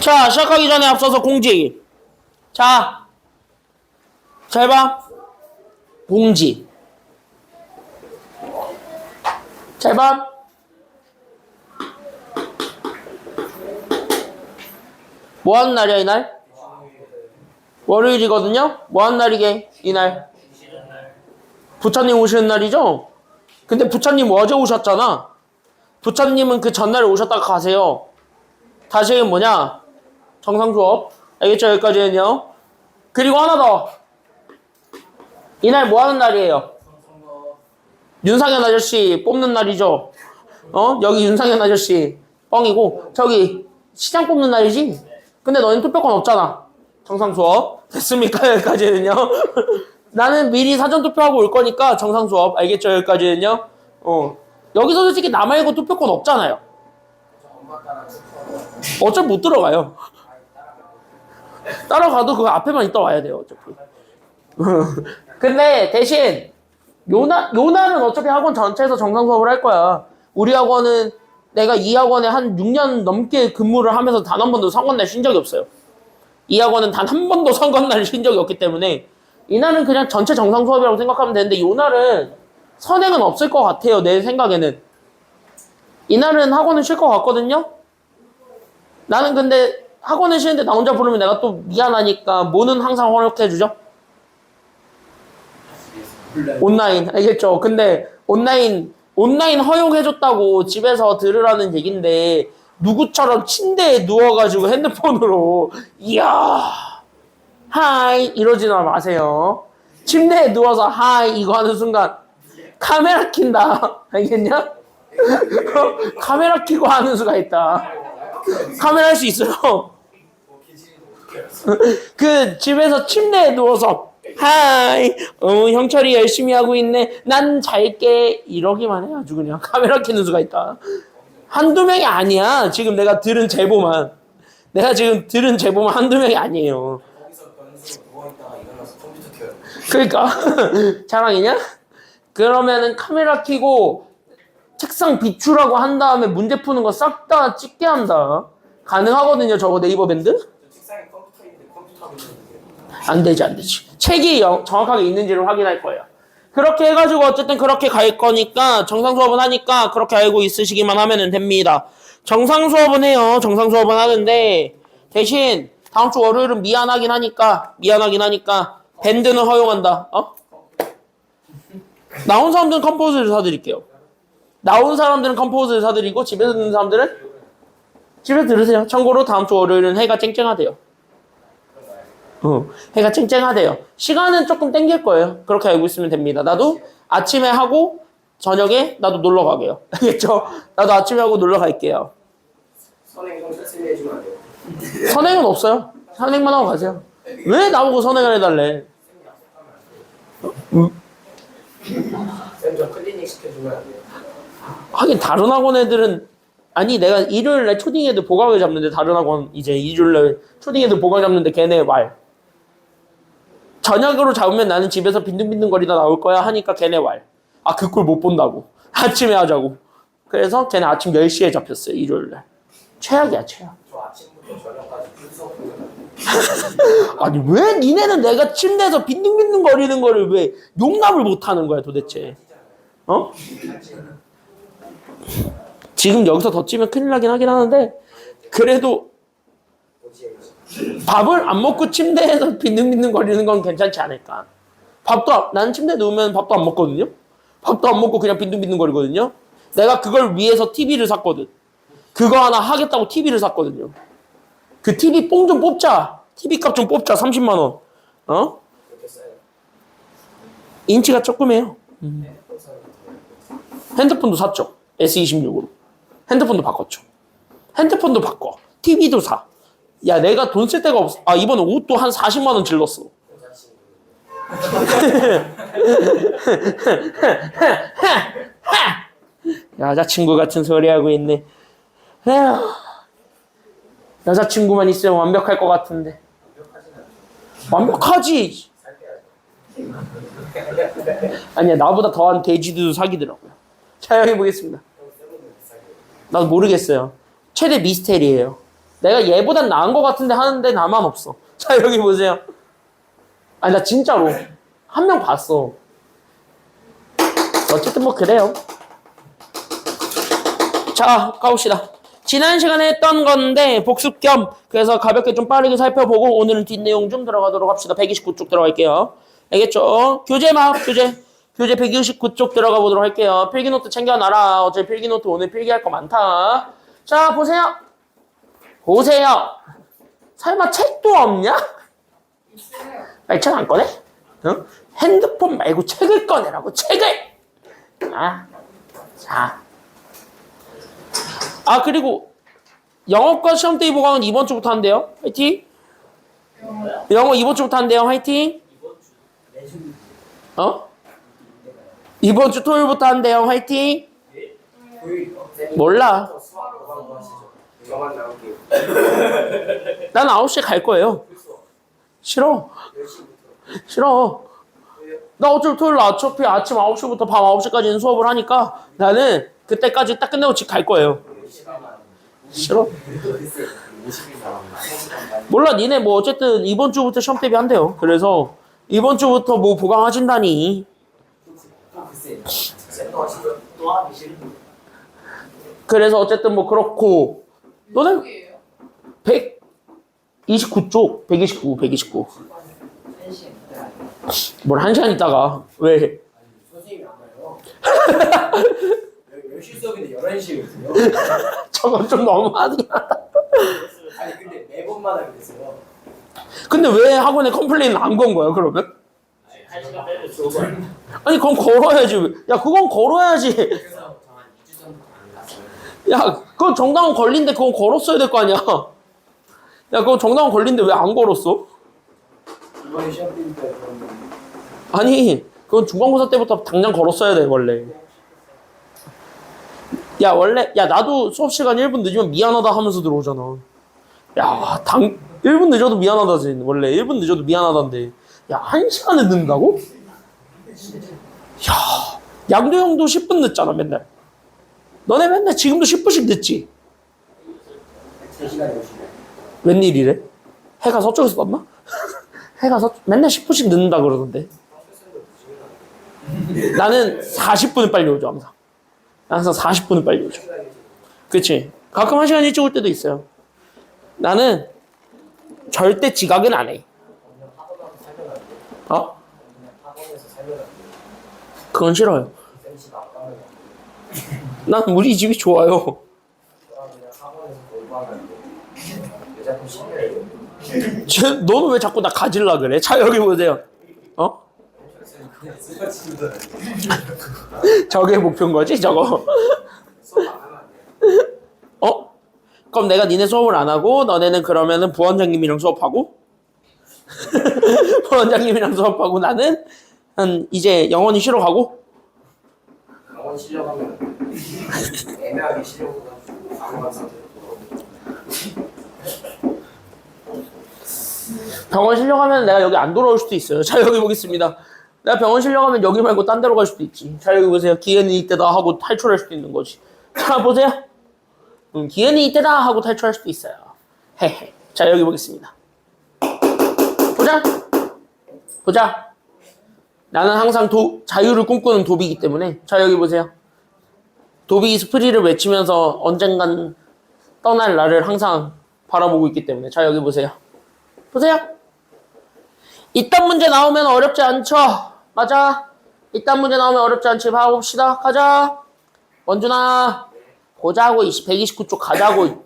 자, 시작하기 전에 앞서서 공지. 자, 잘 봐. 공지. 잘 봐. 뭐 하는 날이야, 이날? 월요일이거든요? 뭐 하는 날이게, 이날? 부처님 오시는 날이죠? 근데 부처님 어제 오셨잖아. 부처님은 그 전날에 오셨다가 가세요. 다시 뭐냐? 정상 수업. 알겠죠? 여기까지는요. 그리고 하나 더. 이날 뭐 하는 날이에요? 윤상현 아저씨 뽑는 날이죠. 여기 윤상현 아저씨 뻥이고 저기 시장 뽑는 날이지. 근데 너는 투표권 없잖아. 정상 수업. 됐습니까? 여기까지는요. 나는 미리 사전 투표하고 올 거니까 정상 수업. 알겠죠? 여기까지는요. 여기서 솔직히 나 말고 투표권 없잖아요. 어차피 못 들어가요. 따라가도 그 앞에만 있다 와야 돼요. 어차피. 근데 대신 요날은 어차피 학원 전체에서 정상 수업을 할 거야. 우리 학원은 내가 이 학원에 한 6년 넘게 근무를 하면서 단 한 번도 선거날 쉰 적이 없어요. 이 학원은 단 한 번도 선거날 쉰 적이 없기 때문에 이날은 그냥 전체 정상 수업이라고 생각하면 되는데 요날은 선행은 없을 것 같아요. 내 생각에는. 이날은 학원은 쉴 것 같거든요. 나는 근데 학원을 쉬는데 나 혼자 부르면 내가 또 미안하니까 뭐는 항상 허락해주죠? 온라인. 알겠죠? 근데 온라인 허용해줬다고 집에서 들으라는 얘긴데 누구처럼 침대에 누워가지고 핸드폰으로 이야 하이 이러지는 마세요. 침대에 누워서 하이 이거 하는 순간 카메라 킨다. 알겠냐? 카메라 켜고 하는 수가 있다. 카메라 할 수 있어요. 그 집에서 침대에 누워서 하이 형철이 열심히 하고 있네 난 잘게 이러기만 해. 아주 그냥 카메라 켜는 수가 있다. 한두 명이 아니야. 지금 내가 들은 제보만 한두 명이 아니에요. 그러니까 자랑이냐? 그러면은 카메라 켜고 책상 비추라고 한 다음에 문제 푸는 거 싹 다 찍게 한다. 가능하거든요. 저거 네이버 밴드? 안 되지. 책이 정확하게 있는지를 확인할 거예요. 그렇게 해가지고 어쨌든 그렇게 갈 거니까 정상 수업은 하니까 그렇게 알고 있으시기만 하면 됩니다. 정상 수업은 해요. 정상 수업은 하는데 대신 다음 주 월요일은 미안하긴 하니까 밴드는 허용한다. 나온 사람들은 컴포즈를 사드릴게요. 나온 사람들은 컴포즈를 사드리고 집에서 듣는 사람들은 집에서 들으세요. 참고로 다음 주 월요일은 해가 쨍쨍하대요. 해가 쨍쨍하대요. 시간은 조금 땡길 거예요. 그렇게 알고 있으면 됩니다. 나도 아침에 하고 저녁에 나도 놀러 가게요. 알겠죠? 나도 아침에 하고 놀러 갈게요. 선행 설명해 주면 안 돼요? 선행은 없어요. 선행만 하고 가세요. 왜 나보고 선행을 해달래? 쌤 저 클리닉 시켜주면 안 돼요? 하긴 다른 학원 애들은 아니 내가 일요일날 초딩 애들 보강을 잡는데 다른 학원 이제 일요일날 초딩 애들 보강 잡는데 걔네 말 저녁으로 잡으면 나는 집에서 빈둥빈둥거리다 나올 거야 하니까 걔네 말 그 꼴 못 본다고 아침에 하자고. 그래서 걔네 아침 10시에 잡혔어요. 일요일날. 최악이야 최악. 저 아침부터 저녁까지 풀수업 아니 왜 니네는 내가 침대에서 빈둥빈둥거리는 거를 왜 용납을 못하는 거야 도대체. 지금 여기서 더 찌면 큰일 나긴 하긴 하는데 그래도 밥을 안 먹고 침대에서 빈둥빈둥 거리는 건 괜찮지 않을까. 나는 침대에 누우면 밥도 안 먹거든요. 밥도 안 먹고 그냥 빈둥빈둥 거리거든요. 내가 그걸 위해서 TV를 샀거든. 그거 하나 하겠다고 TV를 샀거든요. 그 TV 뽕 좀 뽑자. TV 값 좀 뽑자. 30만 원. 인치가 조그매요. 핸드폰도 샀죠. S26으로. 핸드폰도 바꿨죠. 핸드폰도 바꿔. TV도 사. 야, 내가 돈 쓸 데가 없어. 이번에 옷도 한 40만 원 질렀어. 여자친구 같은 소리 하고 있네. 에휴, 여자친구만 있으면 완벽할 것 같은데. 완벽하지. 아니야, 나보다 더한 돼지들도 사귀더라고요. 촬영해 보겠습니다. 나도 모르겠어요. 최대 미스테리예요. 내가 얘보단 나은 것 같은데 하는데 나만 없어. 자, 여기 보세요. 아니, 나 진짜로. 한 명 봤어. 어쨌든 뭐, 그래요. 자, 가봅시다. 지난 시간에 했던 건데, 복습 겸, 그래서 가볍게 좀 빠르게 살펴보고, 오늘은 뒷내용 좀 들어가도록 합시다. 129쪽 들어갈게요. 알겠죠? 교재 교재. 교재 129쪽 들어가 보도록 할게요. 필기노트 챙겨놔라. 어차피 필기노트 오늘 필기할 거 많다. 자, 보세요. 보세요. 설마 책도 없냐? 아니, 책 안 꺼내? 어? 핸드폰 말고 책을 꺼내라고, 책을! 아, 자. 아, 그리고 영어과 시험대비 보강은 이번 주부터 한대요. 화이팅! 영어 이번 주부터 한대요. 화이팅! 어? 이번 주 토요일부터 한대요. 화이팅! 몰라. 저만 나올게요. 난 9시에 갈 거예요. 싫어. 싫어. 나 어차피 토요일 어차피 아침 9시부터 밤 9시까지는 수업을 하니까 나는 그때까지 딱 끝내고 집 갈 거예요. 싫어. 몰라. 니네 뭐 어쨌든 이번 주부터 시험 대비 한대요. 그래서 이번 주부터 뭐 보강하신다니. 그래서 어쨌든 뭐 그렇고 너는 129쪽 129 뭘 1시간 있다가 왜 선생님이 안 와요. 10시 수업인데 11시거든요. 저건 좀 너무하냐. 아니 근데 매번마다 그랬어요. 근데 왜 학원에 컴플레인을 안 건 거야 그러면? 1시간 빼면 좋은 거 아니에요? 아니 그건 걸어야지. 야 그건 걸어야지. 그래서 저한 2주 전부터 안 갔어요. 야 그건 정당한 권리인데 그건 걸었어야 될 거 아니야. 야 그건 정당한 권리인데 왜 안 걸었어? 이번에 시험 때니까 그런 아니 그건 중간고사 때부터 당장 걸었어야 돼 원래. 야 원래 야 나도 수업 시간 1분 늦으면 미안하다 하면서 들어오잖아. 야 1분 늦어도 미안하다지. 원래 1분 늦어도 미안하다인데 야 1시간을 늦는다고? 야 양도형도 10분 늦잖아 맨날. 너네 맨날 지금도 10분씩 늦지? 3시간 50분. 웬일이래? 해가 서쪽에서 떴나? 해가 맨날 10분씩 늦는다 그러던데. 나는 40분을 빨리 오죠 항상. 항상 40분을 빨리 오죠. 그치? 가끔 1시간 일찍 올 때도 있어요. 나는 절대 지각은 안 해. 어? 학원에서 살면 그건 싫어요. 쌤씨가 아까면 난 우리 집이 좋아요. 그냥 학원에서 공부하면 왜 자꾸 신뢰해요? 너는 왜 자꾸 나 가질라 그래? 자 여기 보세요. 어? 저게 목표인 거지 저거? 수업 안 하면 안 돼요. 어? 그럼 내가 니네 수업을 안 하고 너네는 그러면은 부원장님이랑 수업하고 부원장님이랑 수업하고 나는 한 이제 영원히 쉬러 가고. 학원 실력하면 애매하게 실력해가지고 아무런 상태로 병원 실려가면 내가 여기 안 돌아올 수도 있어요. 자 여기 보겠습니다. 내가 병원 실려가면 여기 말고 딴 데로 갈 수도 있지. 자 여기 보세요. 기회는 이때다 하고 탈출할 수도 있는 거지. 자 보세요. 기회는 이때다 하고 탈출할 수도 있어요. 헤헤. 자 여기 보겠습니다. 보자. 나는 항상 자유를 꿈꾸는 도비이기 때문에. 자 여기 보세요. 도비 스프리를 외치면서 언젠간 떠날 나를 항상 바라보고 있기 때문에. 자 여기 보세요. 이딴 문제 나오면 어렵지 않죠? 맞아. 이딴 문제 나오면 어렵지 않지. 봐봅시다. 가자. 원준아. 보자고. 129쪽 가자고.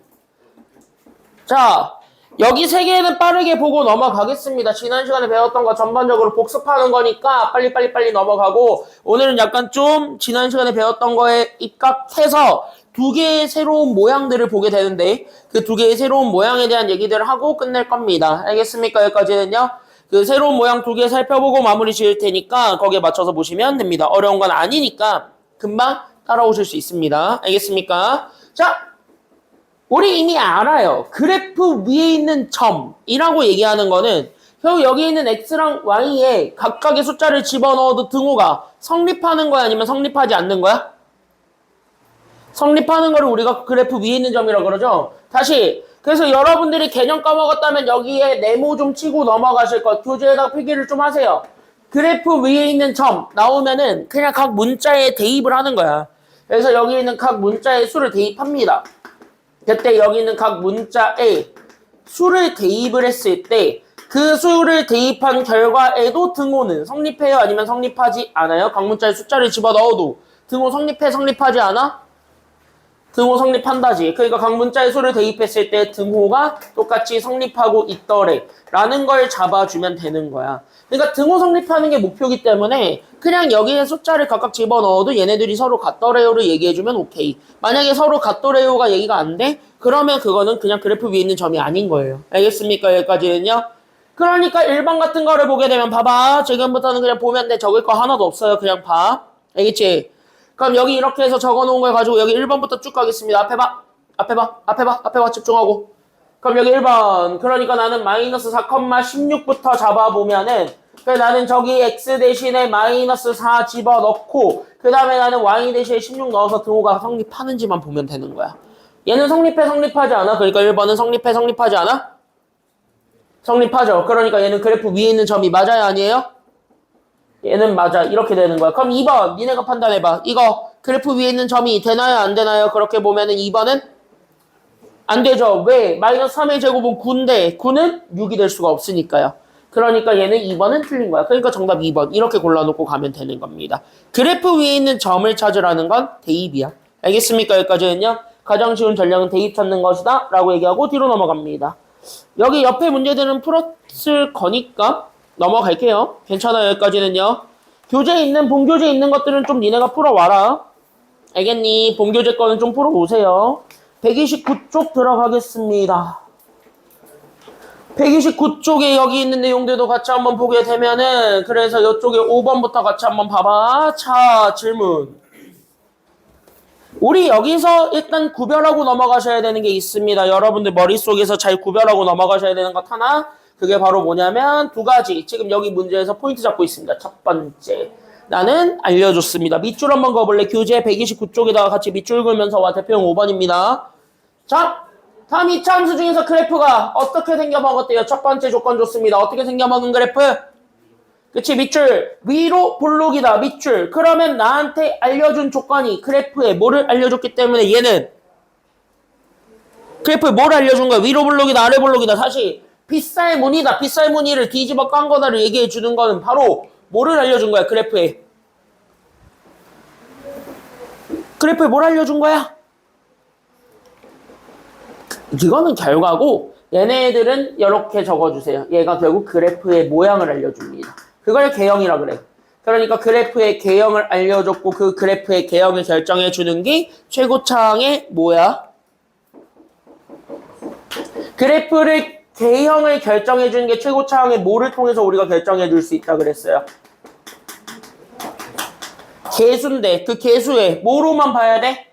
자, 여기 세 개는 빠르게 보고 넘어가겠습니다. 지난 시간에 배웠던 거 전반적으로 복습하는 거니까 빨리 넘어가고, 오늘은 약간 좀 지난 시간에 배웠던 거에 입각해서 두 개의 새로운 모양들을 보게 되는데, 그 두 개의 새로운 모양에 대한 얘기들을 하고 끝낼 겁니다. 알겠습니까? 여기까지는요. 그 새로운 모양 두 개 살펴보고 마무리 지을 테니까 거기에 맞춰서 보시면 됩니다. 어려운 건 아니니까 금방 따라오실 수 있습니다. 알겠습니까? 자, 우리 이미 알아요. 그래프 위에 있는 점이라고 얘기하는 거는 결국 여기 있는 x랑 y에 각각의 숫자를 집어넣어도 등호가 성립하는 거야 아니면 성립하지 않는 거야? 성립하는 거를 우리가 그래프 위에 있는 점이라고 그러죠. 다시 그래서 여러분들이 개념 까먹었다면 여기에 네모 좀 치고 넘어가실 것. 교재에다 필기를 좀 하세요. 그래프 위에 있는 점 나오면은 그냥 각 문자에 대입을 하는 거야. 그래서 여기 있는 각 문자에 수를 대입합니다. 그때 여기 있는 각 문자에 수를 대입을 했을 때 그 수를 대입한 결과에도 등호는 성립해요? 아니면 성립하지 않아요? 각 문자에 숫자를 집어넣어도 등호 성립해? 성립하지 않아? 등호 성립한다지. 그러니까 각 문자의 수를 대입했을 때 등호가 똑같이 성립하고 있더래 라는 걸 잡아주면 되는 거야. 그러니까 등호 성립하는 게 목표이기 때문에 그냥 여기에 숫자를 각각 집어넣어도 얘네들이 서로 같더래요를 얘기해주면 오케이. 만약에 서로 같더래요가 얘기가 안 돼? 그러면 그거는 그냥 그래프 위에 있는 점이 아닌 거예요. 알겠습니까? 여기까지는요. 그러니까 1번 같은 거를 보게 되면 봐봐. 지금부터는 그냥 보면 돼. 적을 거 하나도 없어요. 그냥 봐. 알겠지? 그럼 여기 이렇게 해서 적어놓은 걸 가지고 여기 1번부터 쭉 가겠습니다. 앞에 봐. 앞에 봐. 앞에 봐. 앞에 봐. 집중하고. 그럼 여기 1번. 그러니까 나는 마이너스 4,16부터 잡아보면은 나는 저기 x 대신에 마이너스 4 집어넣고 그 다음에 나는 y 대신에 16 넣어서 등호가 성립하는지만 보면 되는 거야. 얘는 성립해? 성립하지 않아? 그러니까 1번은 성립해? 성립하지 않아? 성립하죠. 그러니까 얘는 그래프 위에 있는 점이 맞아요? 아니에요? 얘는 맞아. 이렇게 되는 거야. 그럼 2번 니네가 판단해봐. 이거 그래프 위에 있는 점이 되나요? 안 되나요? 그렇게 보면은 2번은 안 되죠. 왜? 마이너스 3의 제곱은 9인데 9는 6이 될 수가 없으니까요. 그러니까 얘는 2번은 틀린 거야. 그러니까 정답 2번 이렇게 골라놓고 가면 되는 겁니다. 그래프 위에 있는 점을 찾으라는 건 대입이야. 알겠습니까? 여기까지는요. 가장 쉬운 전략은 대입 찾는 것이다 라고 얘기하고 뒤로 넘어갑니다. 여기 옆에 문제들은 풀었을 거니까 넘어갈게요. 괜찮아요. 여기까지는요. 교재에 있는 본교재에 있는 것들은 좀 니네가 풀어와라. 알겠니? 본교재 거는 좀 풀어오세요. 129쪽 들어가겠습니다. 129쪽에 여기 있는 내용들도 같이 한번 보게 되면은 그래서 이쪽에 5번부터 같이 한번 봐봐. 자, 질문. 우리 여기서 일단 구별하고 넘어가셔야 되는 게 있습니다. 여러분들 머릿속에서 잘 구별하고 넘어가셔야 되는 것 하나. 그게 바로 뭐냐면 두 가지. 지금 여기 문제에서 포인트 잡고 있습니다. 첫 번째. 나는 알려줬습니다. 밑줄 한번 그어볼래? 교재 129쪽에다가 같이 밑줄 그으면서 와. 대표형 5번입니다. 자, 다음 2차 함수 중에서 그래프가 어떻게 생겨먹었대요? 첫 번째 조건 좋습니다. 어떻게 생겨먹은 그래프? 그치, 밑줄. 위로 볼록이다, 밑줄. 그러면 나한테 알려준 조건이 그래프에 뭐를 알려줬기 때문에 얘는 그래프에 뭘 알려준 거야? 위로 볼록이다, 아래 볼록이다. 다시 빗살 무늬다, 빗살 무늬를 뒤집어 깐 거다를 얘기해 주는 거는 바로 뭐를 알려준 거야? 그래프에 뭘 알려준 거야? 이거는 결과고 얘네들은 이렇게 적어주세요. 얘가 결국 그래프의 모양을 알려줍니다. 그걸 개형이라 그래. 그러니까 그래프의 개형을 알려줬고 그 그래프의 개형을 결정해주는 게 최고차항의 뭐야? 그래프를 개형을 결정해주는 게 최고차항의 뭐를 통해서 우리가 결정해줄 수 있다 그랬어요? 개수인데 그 개수의 뭐로만 봐야 돼?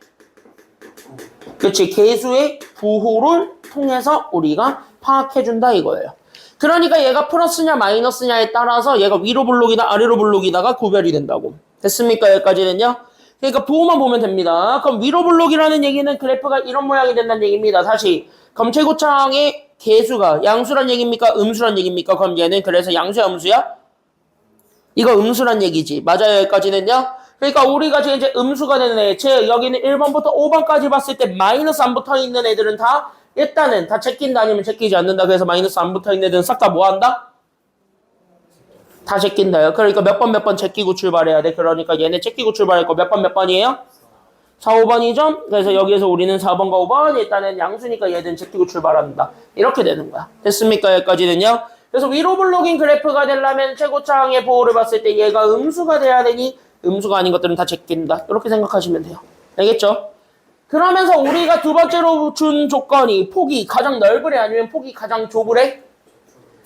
그치, 개수의 부호를 통해서 우리가 파악해준다 이거예요. 그러니까 얘가 플러스냐 마이너스냐에 따라서 얘가 위로 볼록이다 아래로 볼록이다가 구별이 된다고. 됐습니까? 여기까지는요. 그러니까 부호만 보면 됩니다. 그럼 위로 볼록이라는 얘기는 그래프가 이런 모양이 된다는 얘기입니다. 다시 그럼 최고차항의 개수가 양수란 얘기입니까? 음수란 얘기입니까? 그럼 얘는 그래서 양수야 음수야? 이거 음수란 얘기지. 맞아요. 여기까지는요. 그러니까 우리가 지금 이제 음수가 되는 애, 즉 여기는 1번부터 5번까지 봤을 때 마이너스 안 붙어 있는 애들은 다 일단은 다 제낀다 아니면 제끼지 않는다. 그래서 마이너스 안 붙어 있는 애들은 싹 다 뭐 한다? 다 제낀다요. 그러니까 몇 번 제끼고 출발해야 돼. 그러니까 얘네 제끼고 출발할 거 몇 번이에요? 4, 5번이죠? 그래서 여기에서 우리는 4번과 5번 일단은 양수니까 얘들은 제끼고 출발한다. 이렇게 되는 거야. 됐습니까? 여기까지는요. 그래서 위로 볼록인 그래프가 되려면 최고차항의 보호를 봤을 때 얘가 음수가 돼야 되니 음수가 아닌 것들은 다 제낀다. 이렇게 생각하시면 돼요. 알겠죠? 그러면서 우리가 두 번째로 준 조건이 폭이 가장 넓으래 아니면 폭이 가장 좁으래?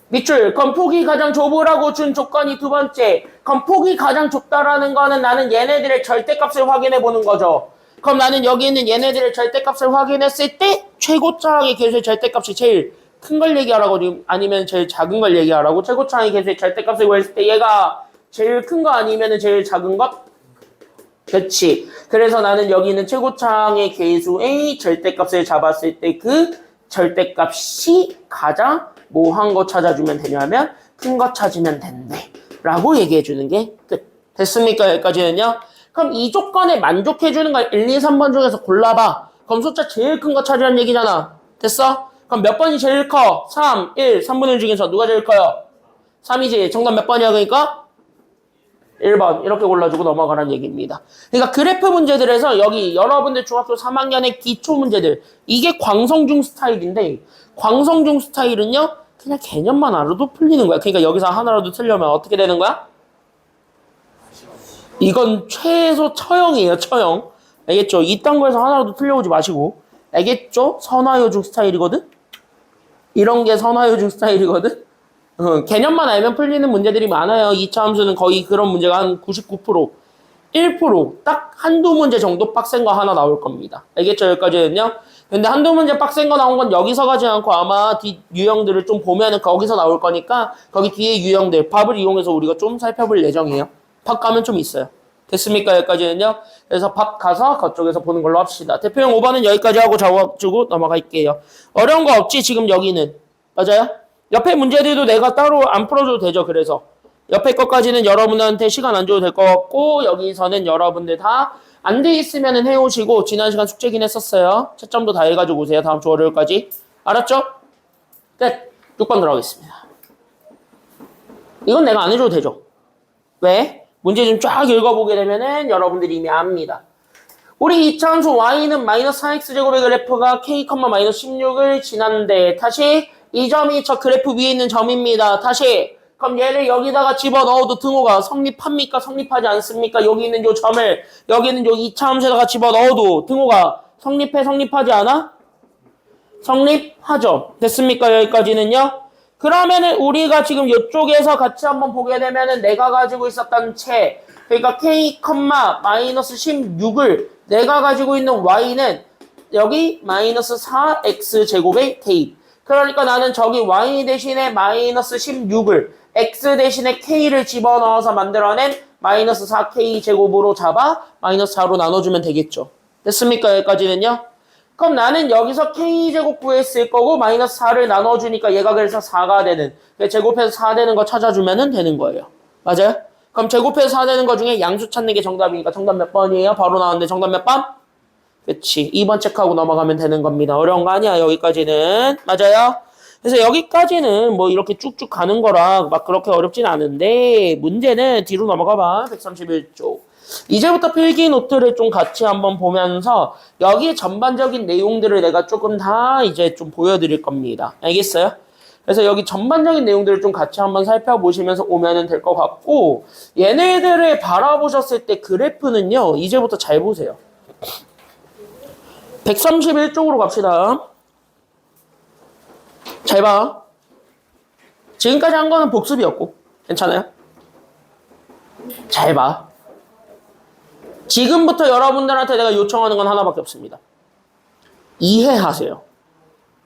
밑줄. 그럼 폭이 가장 좁으라고 준 조건이 두 번째. 그럼 폭이 가장 좁다라는 거는 나는 얘네들의 절대값을 확인해 보는 거죠. 그럼 나는 여기 있는 얘네들의 절대값을 확인했을 때 최고차항의 개수의 절대값이 제일 큰 걸 얘기하라고 아니면 제일 작은 걸 얘기하라고. 최고차항의 개수의 절대값을 구했을 때 얘가 제일 큰 거 아니면 제일 작은 것? 그치. 그래서 나는 여기 있는 최고차항의 개수의 절대값을 잡았을 때 그 절대값이 가장 뭐 한 거 찾아주면 되냐면 큰 거 찾으면 된대 라고 얘기해 주는 게 끝. 됐습니까? 여기까지는요. 그럼 이 조건에 만족해 주는 거 1, 2, 3번 중에서 골라봐. 그럼 숫자 제일 큰 거 찾으라는 얘기잖아. 됐어? 그럼 몇 번이 제일 커? 3, 1, 3분의 1 중에서 누가 제일 커요? 3이지. 정답 몇 번이야 그러니까? 1번 이렇게 골라주고 넘어가라는 얘기입니다. 그러니까 그래프 문제들에서 여기 여러분들 중학교 3학년의 기초 문제들 이게 광성중 스타일인데 광성중 스타일은요 그냥 개념만 알아도 풀리는 거야. 그러니까 여기서 하나라도 틀려면 어떻게 되는 거야? 이건 최소 처형이에요. 처형. 알겠죠? 이딴 거에서 하나라도 틀려오지 마시고 알겠죠? 선화요중 스타일이거든? 이런 게 선화요중 스타일이거든? 개념만 알면 풀리는 문제들이 많아요. 2차 함수는 거의 그런 문제가 한 99%, 1%, 딱 한두 문제 정도 빡센 거 하나 나올 겁니다. 알겠죠? 여기까지는요? 근데 한두 문제 빡센 거 나온 건 여기서 가지 않고 아마 뒷 유형들을 좀 보면은 거기서 나올 거니까 거기 뒤에 유형들, 밥을 이용해서 우리가 좀 살펴볼 예정이에요. 밥 가면 좀 있어요. 됐습니까? 여기까지는요? 그래서 밥 가서 그쪽에서 보는 걸로 합시다. 대표형 5번은 여기까지 하고 적어주고 넘어갈게요. 어려운 거 없지? 지금 여기는. 맞아요? 옆에 문제들도 내가 따로 안 풀어줘도 되죠. 그래서 옆에 것까지는 여러분한테 시간 안 줘도 될 것 같고 여기서는 여러분들 다 안 돼 있으면 해오시고 지난 시간 숙제긴 했었어요. 채점도 다 해가지고 오세요. 다음 주 월요일까지. 알았죠? 끝. 6번 들어가겠습니다. 이건 내가 안 해줘도 되죠. 왜? 문제 좀 쫙 읽어보게 되면은 여러분들이 이미 압니다. 우리 2차 함수 y는 마이너스 4x제곱의 그래프가 k, 마이너스 16을 지났는데 다시 이 점이 저 그래프 위에 있는 점입니다. 다시 그럼 얘를 여기다가 집어넣어도 등호가 성립합니까? 성립하지 않습니까? 여기 있는 요 점을 여기 있는 요 2차 함수에다가 집어넣어도 등호가 성립해? 성립하지 않아? 성립하죠. 됐습니까? 여기까지는요. 그러면은 우리가 지금 이쪽에서 같이 한번 보게 되면은 내가 가지고 있었던 채 그러니까 k, 마이너스 16을 내가 가지고 있는 y는 여기 마이너스 4x 제곱의 k 그러니까 나는 저기 y 대신에 마이너스 16을 x 대신에 k를 집어넣어서 만들어낸 마이너스 4k 제곱으로 잡아 마이너스 4로 나눠주면 되겠죠. 됐습니까? 여기까지는요. 그럼 나는 여기서 k제곱 구했을 거고 마이너스 4를 나눠주니까 얘가 그래서 4가 되는 제곱해서 4 되는 거 찾아주면 되는 거예요. 맞아요? 그럼 제곱해서 4 되는 거 중에 양수 찾는 게 정답이니까 정답 몇 번이에요? 바로 나왔는데 정답 몇 번? 그치. 2번 체크하고 넘어가면 되는 겁니다. 어려운 거 아니야 여기까지는. 맞아요? 그래서 여기까지는 뭐 이렇게 쭉쭉 가는 거라 막 그렇게 어렵진 않은데 문제는 뒤로 넘어가 봐. 131쪽. 이제부터 필기 노트를 좀 같이 한번 보면서 여기 전반적인 내용들을 내가 조금 다 이제 좀 보여드릴 겁니다. 알겠어요? 그래서 여기 전반적인 내용들을 좀 같이 한번 살펴보시면서 오면 될 것 같고 얘네들을 바라보셨을 때 그래프는요. 이제부터 잘 보세요. 131쪽으로 갑시다. 잘 봐. 지금까지 한 거는 복습이었고 괜찮아요? 잘 봐. 지금부터 여러분들한테 내가 요청하는 건 하나밖에 없습니다. 이해하세요.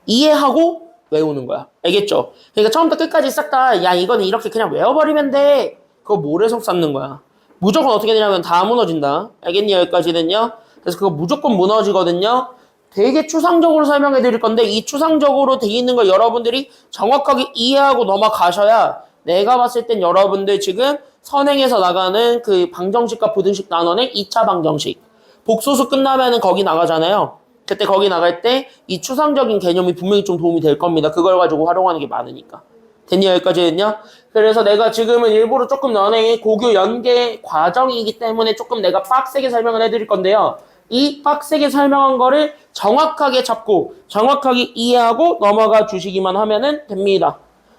이해하고 외우는 거야. 알겠죠? 그러니까 처음부터 끝까지 싹 다 야 이거는 이렇게 그냥 외워버리면 돼. 그거 모래성 쌓는 거야. 무조건 어떻게 되냐면 다 무너진다. 알겠니? 여기까지는요. 그래서 그거 무조건 무너지거든요. 되게 추상적으로 설명해 드릴 건데 이 추상적으로 돼 있는 걸 여러분들이 정확하게 이해하고 넘어가셔야 내가 봤을 땐 여러분들 지금 선행에서 나가는 그 방정식과 부등식 나눠낸 2차 방정식 복소수 끝나면은 거기 나가잖아요. 그때 거기 나갈 때 이 추상적인 개념이 분명히 좀 도움이 될 겁니다. 그걸 가지고 활용하는 게 많으니까. 됐니? 여기까지는요? 그래서 내가 지금은 일부러 조금 너네 고교 연계 과정이기 때문에 조금 내가 빡세게 설명을 해드릴 건데요. 이 빡세게 설명한 거를 정확하게 잡고 정확하게 이해하고 넘어가 주시기만 하면 됩니다.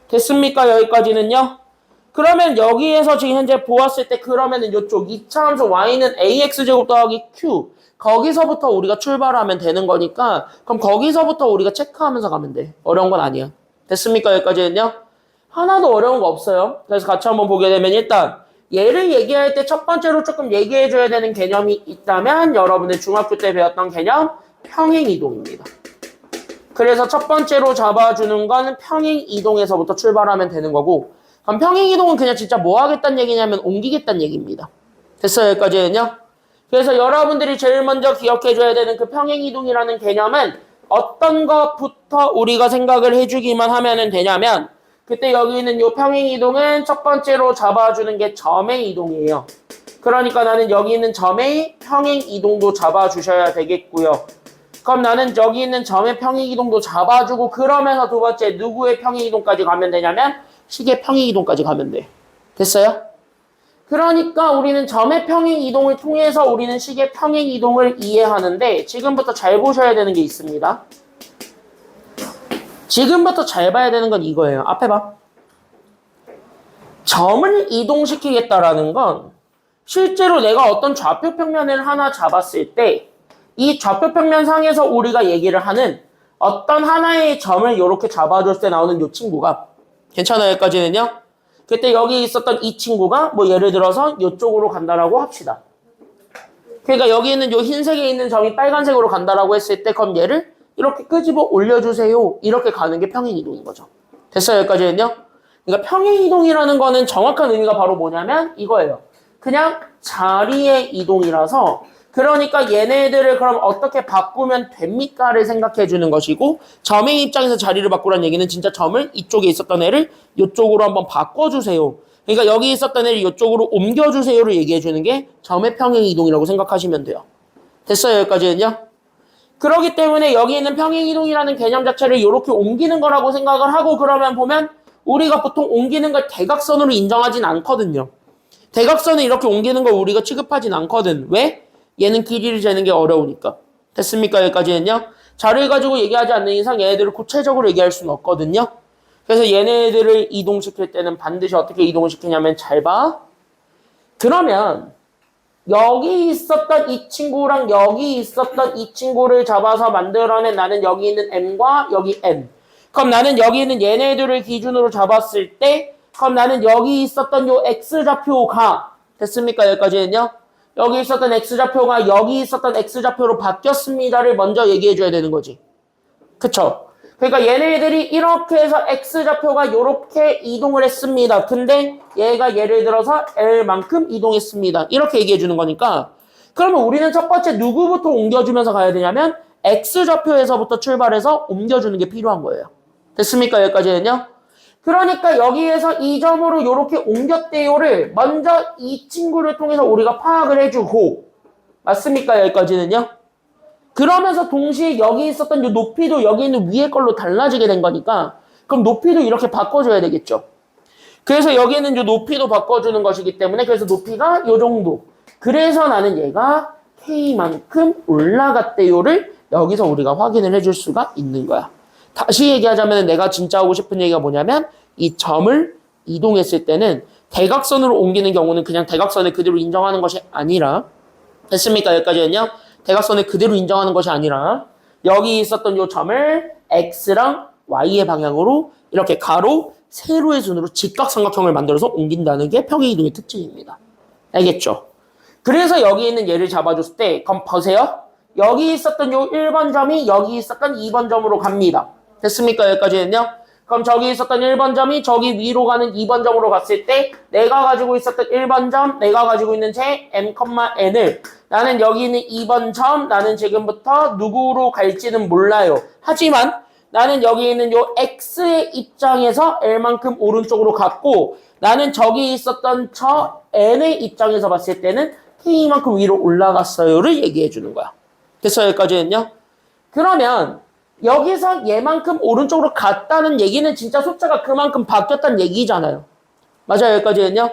됐습니까? 여기까지는요? 그러면 여기에서 지금 현재 보았을 때 그러면은 이쪽 2차 함수 y는 ax제곱 더하기 q 거기서부터 우리가 출발하면 되는 거니까 그럼 거기서부터 우리가 체크하면서 가면 돼. 어려운 건 아니야. 됐습니까? 여기까지는요? 하나도 어려운 거 없어요. 그래서 같이 한번 보게 되면 일단 얘를 얘기할 때 첫 번째로 조금 얘기해줘야 되는 개념이 있다면 여러분들 중학교 때 배웠던 개념 평행이동입니다. 그래서 첫 번째로 잡아주는 건 평행이동에서부터 출발하면 되는 거고 그럼 평행이동은 그냥 진짜 뭐 하겠다는 얘기냐면 옮기겠다는 얘기입니다. 됐어요? 여기까지는요? 그래서 여러분들이 제일 먼저 기억해줘야 되는 그 평행이동이라는 개념은 어떤 것부터 우리가 생각을 해주기만 하면 되냐면 그때 여기 있는 요 평행이동은 첫 번째로 잡아주는 게 점의 이동이에요. 그러니까 나는 여기 있는 점의 평행이동도 잡아주셔야 되겠고요. 그럼 나는 여기 있는 점의 평행이동도 잡아주고 그러면서 두 번째 누구의 평행이동까지 가면 되냐면 식의 평행이동까지 가면 돼. 됐어요? 그러니까 우리는 점의 평행이동을 통해서 우리는 식의 평행이동을 이해하는데 지금부터 잘 보셔야 되는 게 있습니다. 지금부터 잘 봐야 되는 건 이거예요. 앞에 봐. 점을 이동시키겠다라는 건 실제로 내가 어떤 좌표 평면을 하나 잡았을 때 이 좌표 평면 상에서 우리가 얘기를 하는 어떤 하나의 점을 이렇게 잡아줄 때 나오는 이 친구가 괜찮아요? 여기까지는요? 그때 여기 있었던 이 친구가 뭐 예를 들어서 이쪽으로 간다라고 합시다. 그러니까 여기 있는 이 흰색에 있는 점이 빨간색으로 간다라고 했을 때 그럼 얘를 이렇게 끄집어 올려주세요. 이렇게 가는 게 평행이동인 거죠. 됐어요? 여기까지는요? 그러니까 평행이동이라는 거는 정확한 의미가 바로 뭐냐면 이거예요. 그냥 자리의 이동이라서 그러니까 얘네들을 그럼 어떻게 바꾸면 됩니까를 생각해 주는 것이고 점의 입장에서 자리를 바꾸라는 얘기는 진짜 점을 이쪽에 있었던 애를 이쪽으로 한번 바꿔주세요. 그러니까 여기 있었던 애를 이쪽으로 옮겨주세요를 얘기해 주는 게 점의 평행이동이라고 생각하시면 돼요. 됐어요? 여기까지는요? 그렇기 때문에 여기 있는 평행이동이라는 개념 자체를 이렇게 옮기는 거라고 생각을 하고 그러면 보면 우리가 보통 옮기는 걸 대각선으로 인정하진 않거든요. 대각선을 이렇게 옮기는 걸 우리가 취급하진 않거든. 왜? 얘는 길이를 재는 게 어려우니까. 됐습니까? 여기까지는요? 자를 가지고 얘기하지 않는 이상 얘네들을 구체적으로 얘기할 수는 없거든요. 그래서 얘네들을 이동시킬 때는 반드시 어떻게 이동을 시키냐면 잘 봐. 그러면 여기 있었던 이 친구랑 여기 있었던 이 친구를 잡아서 만들어낸 나는 여기 있는 M과 여기 N. 그럼 나는 여기 있는 얘네들을 기준으로 잡았을 때 그럼 나는 여기 있었던 요 X좌표가 됐습니까? 여기까지는요? 여기 있었던 X좌표가 여기 있었던 X좌표로 바뀌었습니다를 먼저 얘기해줘야 되는 거지. 그쵸? 그러니까 얘네들이 이렇게 해서 X좌표가 이렇게 이동을 했습니다. 근데 얘가 예를 들어서 L만큼 이동했습니다. 이렇게 얘기해주는 거니까 그러면 우리는 첫 번째 누구부터 옮겨주면서 가야 되냐면 X좌표에서부터 출발해서 옮겨주는 게 필요한 거예요. 됐습니까? 여기까지는요? 그러니까 여기에서 이 점으로 이렇게 옮겼대요를 먼저 이 친구를 통해서 우리가 파악을 해주고 맞습니까? 여기까지는요? 그러면서 동시에 여기 있었던 이 높이도 여기 있는 위에 걸로 달라지게 된 거니까 그럼 높이도 이렇게 바꿔줘야 되겠죠. 그래서 여기 있는 이 높이도 바꿔주는 것이기 때문에 그래서 높이가 이 정도. 그래서 나는 얘가 K만큼 올라갔대요를 여기서 우리가 확인을 해줄 수가 있는 거야. 다시 얘기하자면 내가 진짜 하고 싶은 얘기가 뭐냐면 이 점을 이동했을 때는 대각선으로 옮기는 경우는 그냥 대각선을 그대로 인정하는 것이 아니라 됐습니까? 여기까지는요? 대각선을 그대로 인정하는 것이 아니라 여기 있었던 이 점을 X랑 Y의 방향으로 이렇게 가로, 세로의 순으로 직각삼각형을 만들어서 옮긴다는 게 평행이동의 특징입니다. 알겠죠? 그래서 여기 있는 얘를 잡아줬을 때 그럼 보세요. 여기 있었던 요 1번 점이 여기 있었던 2번 점으로 갑니다. 됐습니까? 여기까지는요? 그럼 저기 있었던 1번 점이 저기 위로 가는 2번 점으로 갔을 때 내가 가지고 있었던 1번 점, 내가 가지고 있는 제 M,N을 나는 여기 있는 2번 점, 나는 지금부터 누구로 갈지는 몰라요. 하지만 나는 여기 있는 요 X의 입장에서 L만큼 오른쪽으로 갔고 나는 저기 있었던 저 N의 입장에서 봤을 때는 K만큼 위로 올라갔어요를 얘기해 주는 거야. 됐어요? 여기까지는요? 그러면 여기서 얘만큼 오른쪽으로 갔다는 얘기는 진짜 숫자가 그만큼 바뀌었다는 얘기잖아요. 맞아요? 여기까지는요?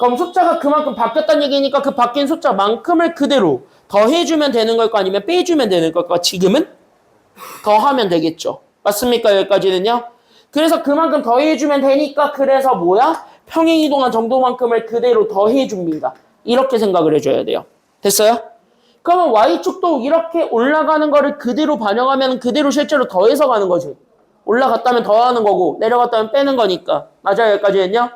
그럼 숫자가 그만큼 바뀌었다는 얘기니까 그 바뀐 숫자만큼을 그대로 더해주면 되는 걸까 아니면 빼주면 되는 걸까? 지금은 더하면 되겠죠. 맞습니까? 여기까지는요? 그래서 그만큼 더해주면 되니까 그래서 뭐야? 평행이동한 정도만큼을 그대로 더해줍니다. 이렇게 생각을 해줘야 돼요. 됐어요? 그러면 Y축도 이렇게 올라가는 거를 그대로 반영하면 그대로 실제로 더해서 가는 거지. 올라갔다면 더하는 거고 내려갔다면 빼는 거니까. 맞아요? 여기까지는요?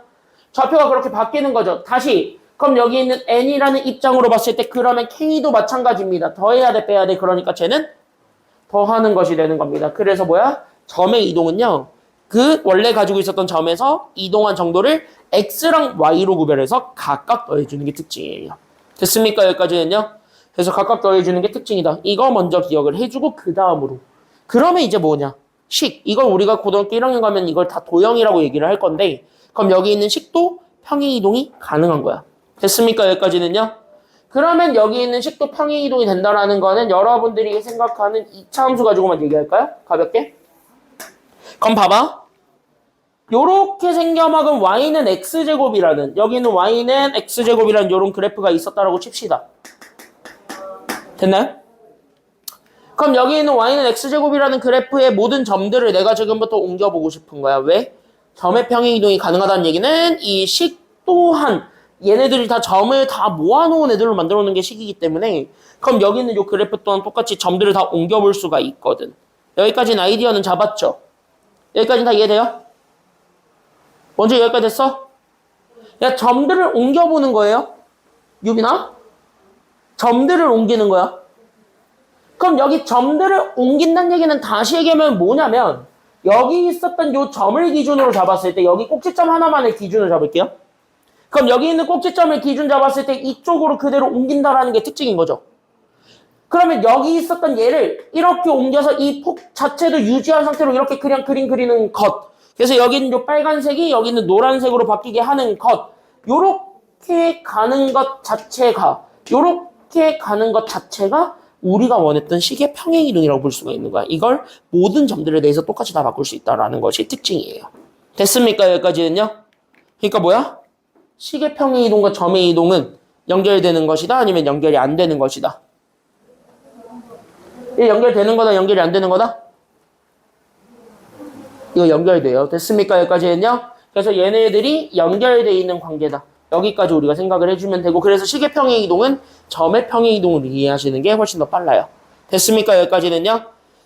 좌표가 그렇게 바뀌는 거죠. 다시 그럼 여기 있는 N이라는 입장으로 봤을 때 그러면 K도 마찬가지입니다. 더해야 돼 빼야 돼. 그러니까 쟤는 더하는 것이 되는 겁니다. 그래서 뭐야? 점의 이동은요. 그 원래 가지고 있었던 점에서 이동한 정도를 X랑 Y로 구별해서 각각 더해주는 게 특징이에요. 됐습니까? 여기까지는요? 그래서 각각 더해주는 게 특징이다. 이거 먼저 기억을 해주고 그 그러면 이제 뭐냐? 식. 이걸 우리가 고등학교 1학년 가면 이걸 다 도형이라고 얘기를 할 건데 그럼 여기 있는 식도 평행이동이 가능한 거야. 됐습니까? 여기까지는요? 그러면 여기 있는 식도 평행이동이 된다라는 거는 여러분들이 생각하는 2차 함수 가지고만 얘기할까요? 가볍게. 그럼 봐봐. 요렇게 생겨먹은 y는 x제곱이라는 여기는 y는 x제곱이라는 요런 그래프가 있었다라고 칩시다. 됐나요? 그럼 여기 있는 y는 x제곱이라는 그래프의 모든 점들을 내가 지금부터 옮겨보고 싶은 거야. 왜? 점의 평행이동이 가능하다는 얘기는 이 식 또한 얘네들이 다 점을 다 모아놓은 애들로 만들어 놓은 게 식이기 때문에 그럼 여기 있는 요 그래프 또한 똑같이 점들을 다 옮겨볼 수가 있거든. 여기까지는 아이디어는 잡았죠? 여기까지는 다 이해돼요? 먼저 여기까지 됐어? 야, 점들을 옮겨보는 거예요? 유빈아? 점들을 옮기는 거야. 그럼 여기 점들을 옮긴다는 얘기는 다시 얘기하면 뭐냐면 여기 있었던 요 점을 기준으로 잡았을 때 여기 꼭지점 하나만을 기준으로 잡을게요. 그럼 여기 있는 꼭지점을 기준 잡았을 때 이쪽으로 그대로 옮긴다라는 게 특징인 거죠. 그러면 여기 있었던 얘를 이렇게 옮겨서 이 폭 자체도 유지한 상태로 이렇게 그냥 그림 그리는 것. 그래서 여기 있는 요 빨간색이 여기 있는 노란색으로 바뀌게 하는 것. 요렇게 가는 것 자체가 우리가 원했던 식의 평행이동이라고 볼 수가 있는 거야. 이걸 모든 점들에 대해서 똑같이 다 바꿀 수 있다는 것이 특징이에요. 됐습니까? 여기까지는요? 그러니까 뭐야? 식의 평행이동과 점의 이동은 연결되는 것이다? 아니면 연결이 안 되는 것이다? 이게 연결되는 거다? 연결이 안 되는 거다? 이거 연결돼요. 됐습니까? 여기까지는요? 그래서 얘네들이 연결되어 있는 관계다. 여기까지 우리가 생각을 해주면 되고 그래서 식의 평행이동은 점의 평행이동을 이해하시는 게 훨씬 더 빨라요. 됐습니까? 여기까지는요?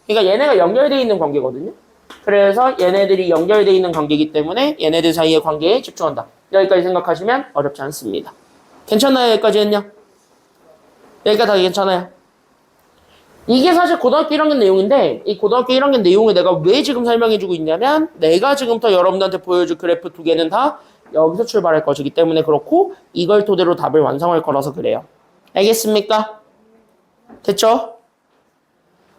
그러니까 얘네가 연결되어 있는 관계거든요. 그래서 얘네들이 연결되어 있는 관계이기 때문에 얘네들 사이의 관계에 집중한다. 여기까지 생각하시면 어렵지 않습니다. 괜찮나요? 여기까지는요? 여기까지 다 괜찮아요? 이게 사실 고등학교 1학년 내용인데 이 고등학교 1학년 내용을 내가 왜 지금 설명해주고 있냐면 내가 지금부터 여러분들한테 보여줄 그래프 두 개는 다 여기서 출발할 것이기 때문에 그렇고 이걸 토대로 답을 완성할 거라서 그래요. 알겠습니까? 됐죠?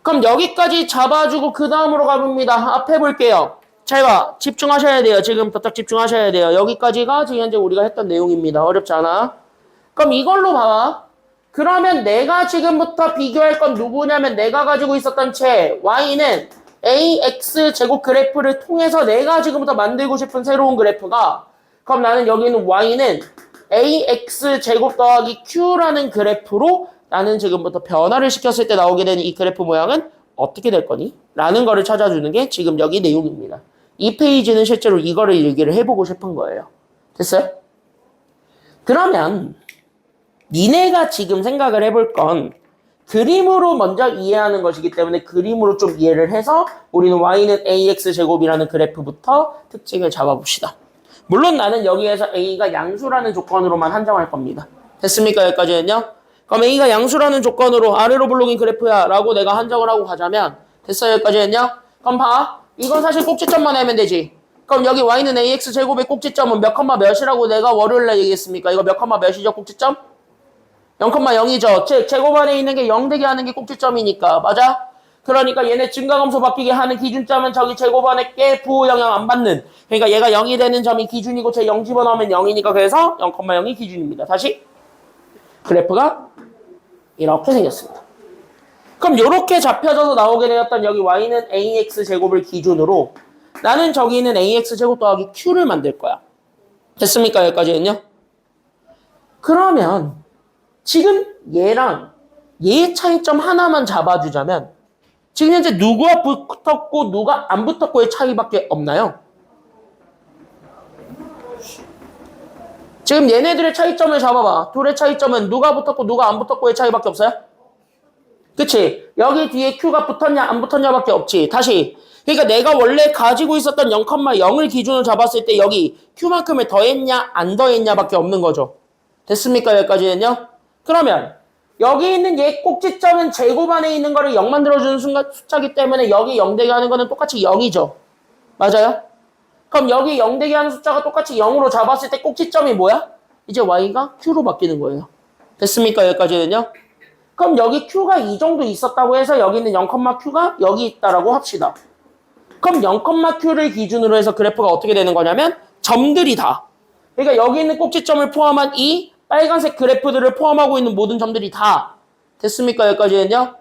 그럼 여기까지 잡아주고 그 다음으로 가봅니다. 앞에 볼게요. 잘 봐. 집중하셔야 돼요. 지금부터 딱 집중하셔야 돼요. 여기까지가 지금 현재 우리가 했던 내용입니다. 어렵지 않아? 그럼 이걸로 봐봐. 그러면 내가 지금부터 비교할 건 누구냐면 내가 가지고 있었던 체 y는 ax 제곱 그래프를 통해서 내가 지금부터 만들고 싶은 새로운 그래프가 그럼 나는 여기 있는 y는 ax 제곱 더하기 q라는 그래프로 나는 지금부터 변화를 시켰을 때 나오게 되는 이 그래프 모양은 어떻게 될 거니? 라는 거를 찾아주는 게 지금 여기 내용입니다. 이 페이지는 실제로 이거를 얘기를 해보고 싶은 거예요. 됐어요? 그러면 니네가 지금 생각을 해볼 건 그림으로 먼저 이해하는 것이기 때문에 그림으로 좀 이해를 해서 우리는 y는 ax 제곱이라는 그래프부터 특징을 잡아봅시다. 물론 나는 여기에서 a가 양수라는 조건으로만 한정할 겁니다. 됐습니까? 여기까지는요? 그럼 a가 양수라는 조건으로 아래로 블록인 그래프야 라고 내가 한정을 하고 가자면 됐어요? 여기까지는요? 그럼 봐. 이건 사실 꼭지점만 하면 되지. 그럼 여기 y는 ax 제곱의 꼭지점은 몇 컴마 몇이라고 내가 월요일날 얘기했습니까? 이거 몇 컴마 몇이죠? 꼭지점? 0,0이죠. 즉 제곱 안에 있는 게 0 되게 하는 게 꼭지점이니까. 맞아? 그러니까 얘네 증가함수 바뀌게 하는 기준점은 저기 제곱 안에 꽤 부호 영향 안 받는. 그러니까 얘가 0이 되는 점이 기준이고 제 0 집어넣으면 0이니까 그래서 0,0이 기준입니다. 다시 그래프가 이렇게 생겼습니다. 그럼 이렇게 잡혀져서 나오게 되었던 여기 y는 ax 제곱을 기준으로 나는 저기 있는 ax 제곱 더하기 q를 만들 거야. 됐습니까? 여기까지는요? 그러면 지금 얘랑 얘의 차이점 하나만 잡아주자면 지금 현재 누가 붙었고 누가 안 붙었고의 차이밖에 없나요? 지금 얘네들의 차이점을 잡아봐. 둘의 차이점은 누가 붙었고 누가 안 붙었고의 차이밖에 없어요? 그치? 여기 뒤에 Q가 붙었냐 안 붙었냐밖에 없지. 다시. 그러니까 내가 원래 가지고 있었던 0,0을 기준으로 잡았을 때 여기 Q만큼을 더했냐 안 더했냐밖에 없는 거죠. 됐습니까? 여기까지는요? 그러면 여기 있는 얘 꼭지점은 제곱 안에 있는 거를 0 만들어주는 숫자기 때문에 여기 0 되게 하는 거는 똑같이 0이죠. 맞아요? 그럼 여기 0 되게 하는 숫자가 똑같이 0으로 잡았을 때 꼭지점이 뭐야? 이제 y가 q로 바뀌는 거예요. 됐습니까? 여기까지는요? 그럼 여기 Q가 이 정도 있었다고 해서 여기 있는 0,Q가 여기 있다라고 합시다. 그럼 0,Q를 기준으로 해서 그래프가 어떻게 되는 거냐면 점들이 다. 그러니까 여기 있는 꼭지점을 포함한 이 빨간색 그래프들을 포함하고 있는 모든 점들이 다 됐습니까? 여기까지는요.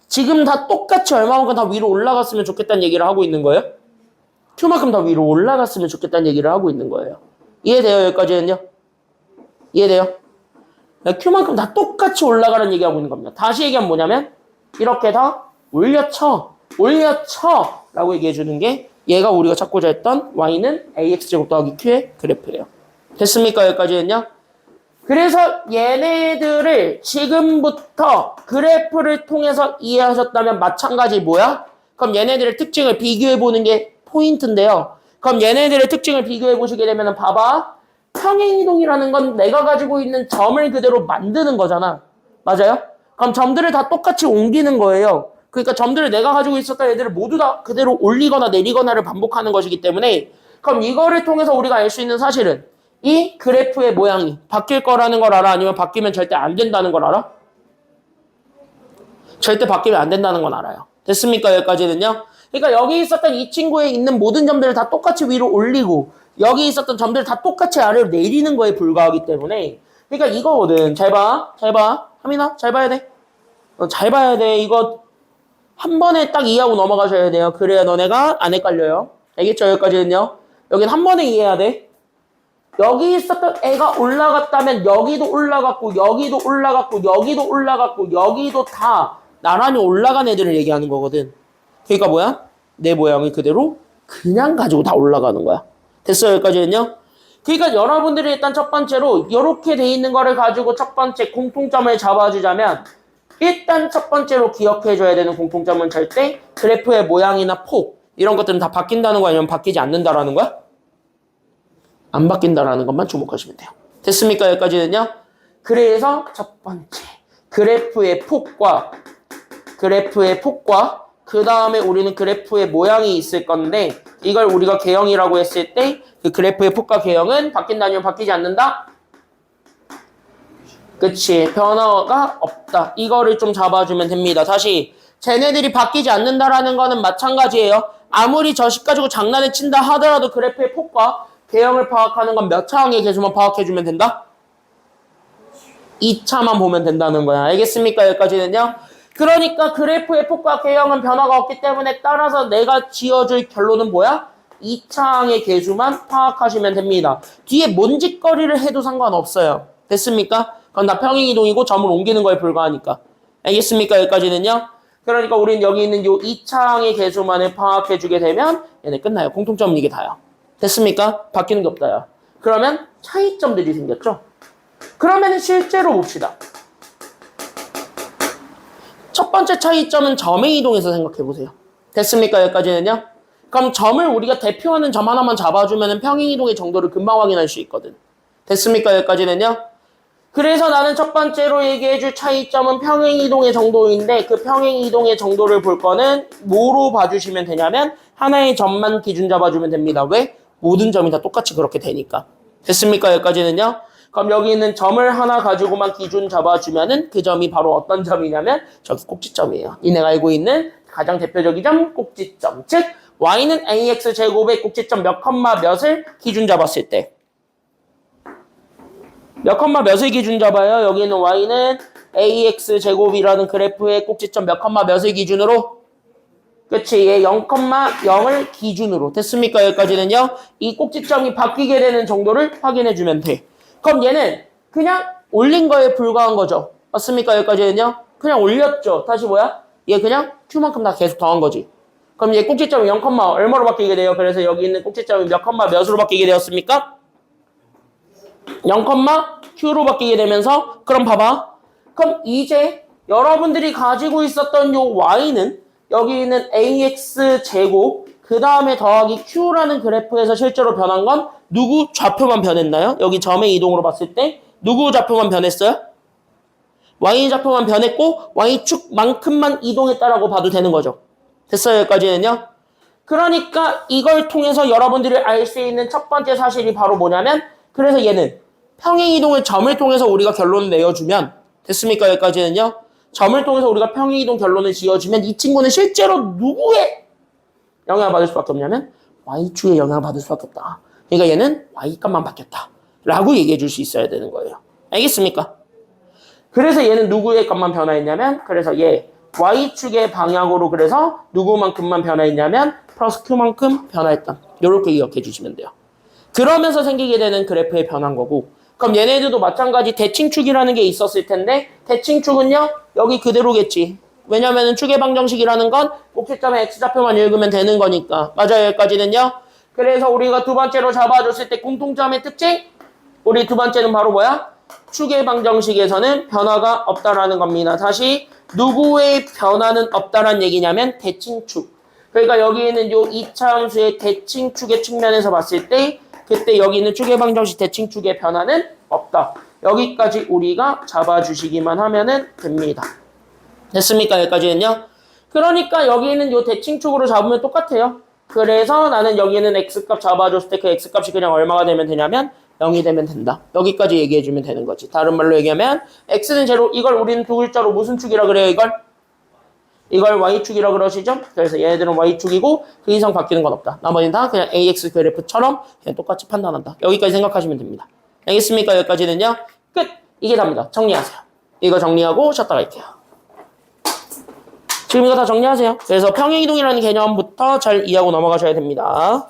지금 다 똑같이 얼마만큼 다 위로 올라갔으면 좋겠다는 얘기를 하고 있는 거예요. Q만큼 다 위로 올라갔으면 좋겠다는 얘기를 하고 있는 거예요. 이해돼요? 여기까지는요. 이해돼요? Q만큼 다 똑같이 올라가라는 얘기하고 있는 겁니다. 다시 얘기하면 뭐냐면 이렇게 다 올려쳐 라고 얘기해 주는 게 얘가 우리가 찾고자 했던 y는 ax제곱 더하기 q의 그래프예요. 됐습니까? 여기까지는요. 그래서 얘네들을 지금부터 그래프를 통해서 이해하셨다면 마찬가지 뭐야? 그럼 얘네들의 특징을 비교해 보는 게 포인트인데요. 그럼 얘네들의 특징을 비교해 보시게 되면 봐봐. 평행이동이라는 건 내가 가지고 있는 점을 그대로 만드는 거잖아. 맞아요? 그럼 점들을 다 똑같이 옮기는 거예요. 그러니까 점들을 내가 가지고 있었던 애들을 모두 다 그대로 올리거나 내리거나를 반복하는 것이기 때문에 그럼 이거를 통해서 우리가 알 수 있는 사실은 이 그래프의 모양이 바뀔 거라는 걸 알아? 아니면 바뀌면 절대 안 된다는 걸 알아? 절대 바뀌면 안 된다는 건 알아요. 됐습니까? 여기까지는요. 그러니까 여기 있었던 이 친구에 있는 모든 점들을 다 똑같이 위로 올리고 여기 있었던 점들을 다 똑같이 아래로 내리는 거에 불과하기 때문에 그러니까 이거거든. 잘 봐. 하민아 잘 봐야 돼. 잘 봐야 돼. 이거 한 번에 딱 이해하고 넘어가셔야 돼요. 그래야 너네가 안 헷갈려요. 알겠죠? 여기까지는요. 여긴 한 번에 이해해야 돼. 여기 있었던 애가 올라갔다면 여기도 올라갔고 여기도 올라갔고 여기도 올라갔고 여기도 다 나란히 올라간 애들을 얘기하는 거거든. 그러니까 뭐야? 내 모양을 그대로 그냥 가지고 다 올라가는 거야. 됐어요? 여기까지는요. 그러니까 여러분들이 일단 첫 번째로 이렇게 돼 있는 거를 가지고 첫 번째 공통점을 잡아주자면 일단 첫 번째로 기억해줘야 되는 공통점은 절대 그래프의 모양이나 폭 이런 것들은 다 바뀐다는 거야? 아니면 바뀌지 않는다라는 거야? 안 바뀐다라는 것만 주목하시면 돼요. 됐습니까? 여기까지는요. 그래서 첫 번째 그래프의 폭과 그 다음에 우리는 그래프의 모양이 있을 건데 이걸 우리가 개형이라고 했을 때 그 그래프의 폭과 개형은 바뀐다 아니면 바뀌지 않는다? 그치. 변화가 없다. 이거를 좀 잡아주면 됩니다. 다시 쟤네들이 바뀌지 않는다라는 거는 마찬가지예요. 아무리 저식 가지고 장난을 친다 하더라도 그래프의 폭과 개형을 파악하는 건 몇 차항의 개수만 파악해주면 된다? 2차만 보면 된다는 거야. 알겠습니까? 여기까지는요. 그러니까 그래프의 폭과 개형은 변화가 없기 때문에 따라서 내가 지어줄 결론은 뭐야? 2차항의 개수만 파악하시면 됩니다. 뒤에 뭔 짓거리를 해도 상관없어요. 됐습니까? 그건 다 평행이동이고 점을 옮기는 거에 불과하니까. 알겠습니까? 여기까지는요. 그러니까 우린 여기 있는 요 2차항의 개수만을 파악해주게 되면 얘네 끝나요. 공통점은 이게 다요. 됐습니까? 바뀌는 게 없다요. 그러면 차이점들이 생겼죠? 그러면 실제로 봅시다. 첫 번째 차이점은 점의 이동에서 생각해보세요. 됐습니까? 여기까지는요? 그럼 점을 우리가 대표하는 점 하나만 잡아주면 평행이동의 정도를 금방 확인할 수 있거든. 됐습니까? 여기까지는요? 그래서 나는 첫 번째로 얘기해줄 차이점은 평행이동의 정도인데 그 평행이동의 정도를 볼 거는 뭐로 봐주시면 되냐면 하나의 점만 기준 잡아주면 됩니다. 왜? 모든 점이 다 똑같이 그렇게 되니까. 됐습니까? 여기까지는요? 그럼 여기 있는 점을 하나 가지고만 기준 잡아주면은 그 점이 바로 어떤 점이냐면 저기 꼭지점이에요. 니네가 알고 있는 가장 대표적인 점 꼭지점. 즉 y는 ax제곱의 꼭지점 몇 컴마 몇을 기준 잡았을 때 몇 컴마 몇을 기준 잡아요? 여기 있는 y는 ax제곱이라는 그래프의 꼭지점 몇 컴마 몇을 기준으로 그치 얘 0,0을 기준으로 됐습니까? 여기까지는요. 이 꼭지점이 바뀌게 되는 정도를 확인해주면 돼. 그럼 얘는 그냥 올린 거에 불과한 거죠. 맞습니까? 여기까지는요. 그냥 올렸죠. 다시 뭐야? 얘 그냥 q만큼 다 계속 더한 거지. 그럼 얘 꼭지점이 0, 얼마로 바뀌게 돼요? 그래서 여기 있는 꼭지점이 몇 컴마 몇으로 바뀌게 되었습니까? 0, q로 바뀌게 되면서 그럼 봐봐. 그럼 이제 여러분들이 가지고 있었던 요 y는 여기 있는 ax제곱 그 다음에 더하기 q라는 그래프에서 실제로 변한 건 누구 좌표만 변했나요? 여기 점의 이동으로 봤을 때 누구 좌표만 변했어요? y 좌표만 변했고 y축만큼만 이동했다라고 봐도 되는 거죠. 됐어요? 여기까지는요. 그러니까 이걸 통해서 여러분들이 알 수 있는 첫 번째 사실이 바로 뭐냐면 그래서 얘는 평행이동을 점을 통해서 우리가 결론을 내어주면 됐습니까? 여기까지는요. 점을 통해서 우리가 평행이동 결론을 지어주면 이 친구는 실제로 누구의 영향을 받을 수밖에 없냐면 y축의 영향을 받을 수밖에 없다. 그러니까 얘는 y값만 바뀌었다. 라고 얘기해 줄 수 있어야 되는 거예요. 알겠습니까? 그래서 얘는 누구의 값만 변화했냐면 그래서 얘 y축의 방향으로 그래서 누구만큼만 변화했냐면 플러스 q만큼 변화했다. 이렇게 기억해 주시면 돼요. 그러면서 생기게 되는 그래프의 변화인 거고 그럼 얘네들도 마찬가지 대칭축이라는 게 있었을 텐데 대칭축은요 여기 그대로겠지. 왜냐면은 축의 방정식이라는 건 꼭지점의 x좌표만 읽으면 되는 거니까. 맞아요 여기까지는요. 그래서 우리가 두 번째로 잡아줬을 때 공통점의 특징 우리 두 번째는 바로 뭐야? 축의 방정식에서는 변화가 없다라는 겁니다. 다시 누구의 변화는 없다라는 얘기냐면 대칭축. 그러니까 여기에는 요 이차함수의 대칭축의 측면에서 봤을 때 그때 여기 있는 축의 방정식 대칭축의 변화는 없다. 여기까지 우리가 잡아주시기만 하면은 됩니다. 됐습니까? 여기까지는요. 그러니까 여기는 요 대칭축으로 잡으면 똑같아요. 그래서 나는 여기는 x값 잡아줬을 때 그 x값이 그냥 얼마가 되면 되냐면 0이 되면 된다. 여기까지 얘기해주면 되는 거지. 다른 말로 얘기하면 x는 제로 이걸 우리는 두 글자로 무슨 축이라 그래요? 이걸 y축이라 그러시죠? 그래서 얘네들은 y축이고 그 이상 바뀌는 건 없다. 나머지는 다 그냥 ax 그래프처럼 그냥 똑같이 판단한다. 여기까지 생각하시면 됩니다. 알겠습니까? 여기까지는요. 끝! 이게 답니다. 정리하세요. 이거 정리하고 쉬었다 갈게요. 지금 이거 다 정리하세요. 그래서 평행이동이라는 개념부터 잘 이해하고 넘어가셔야 됩니다.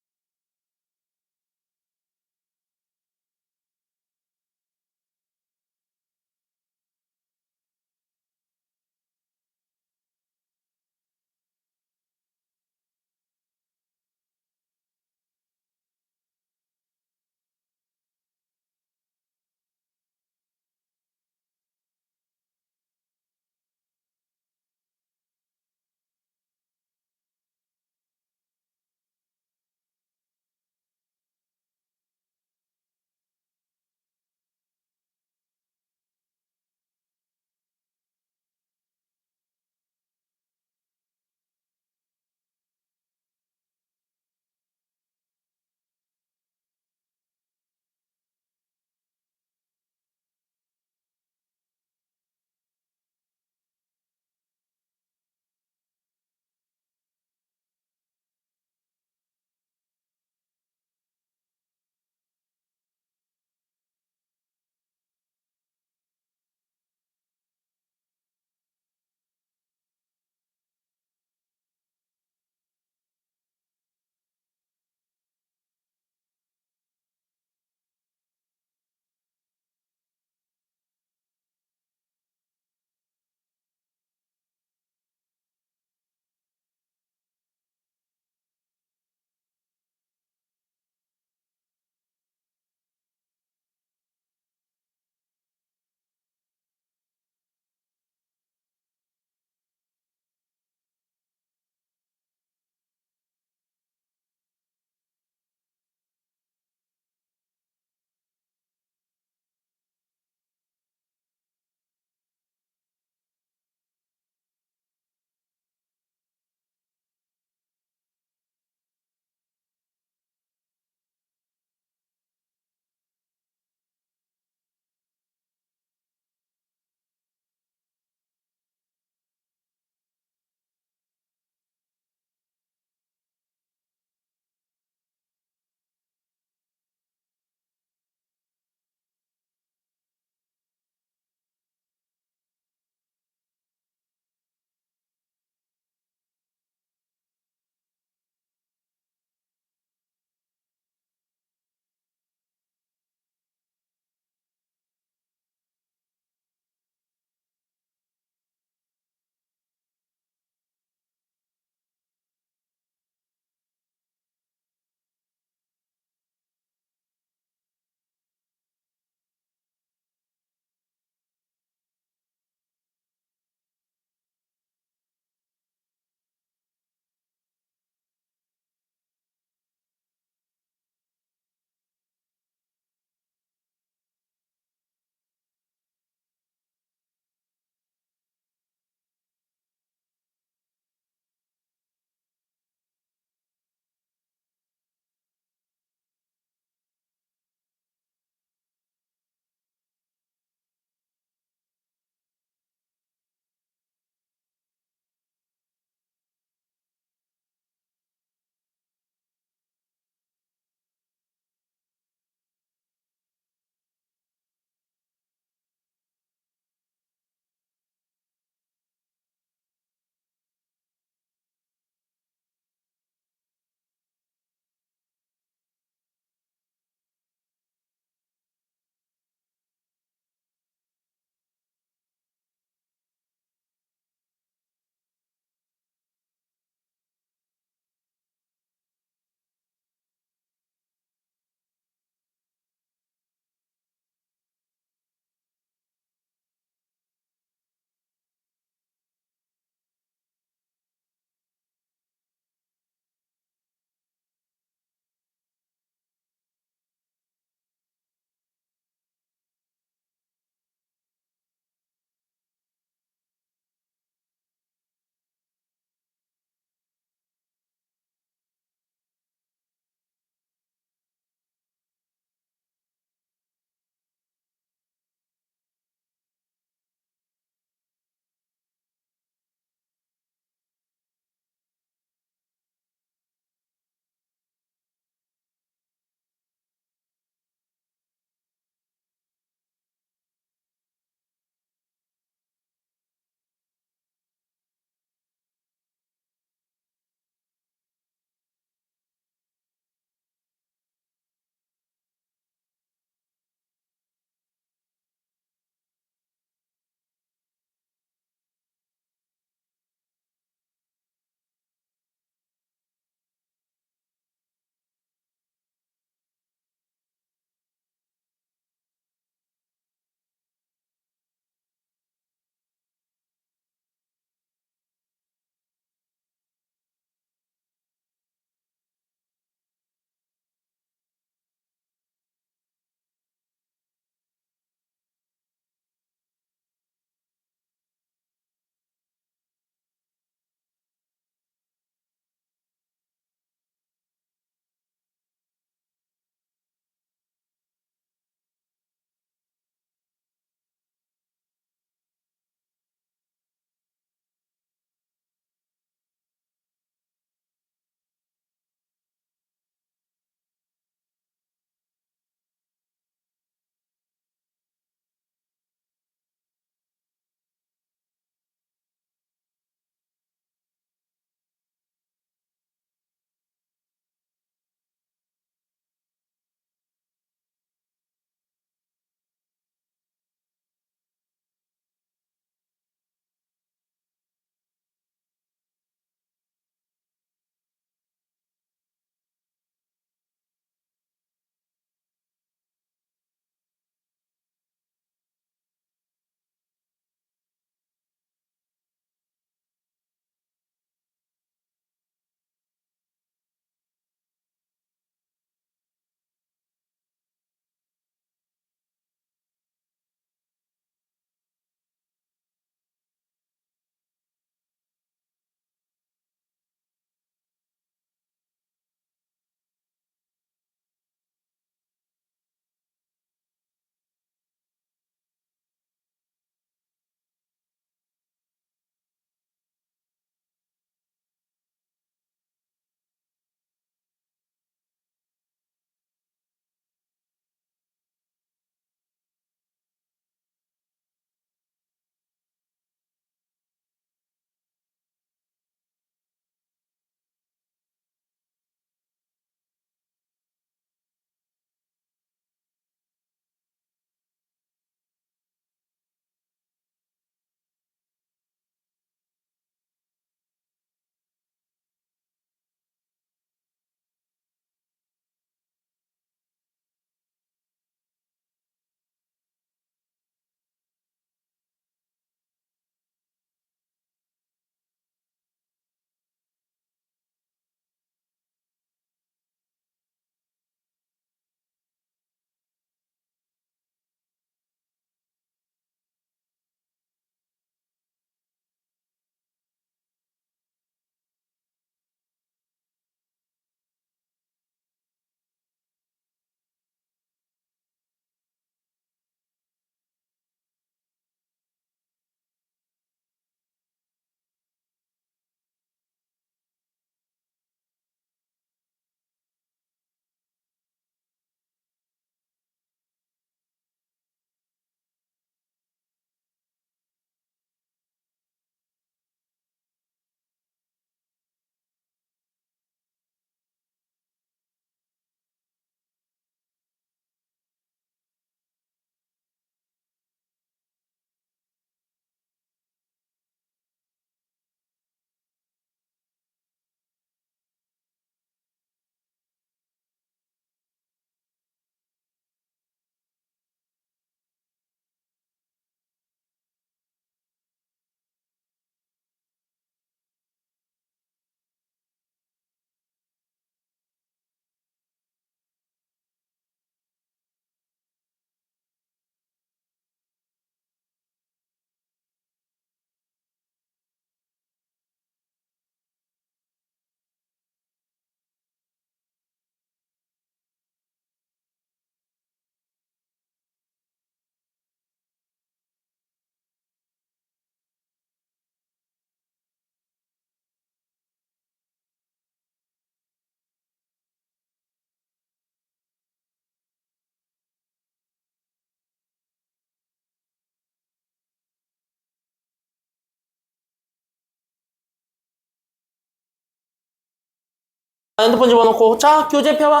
핸드폰 집어넣고. 자, 교재 펴봐.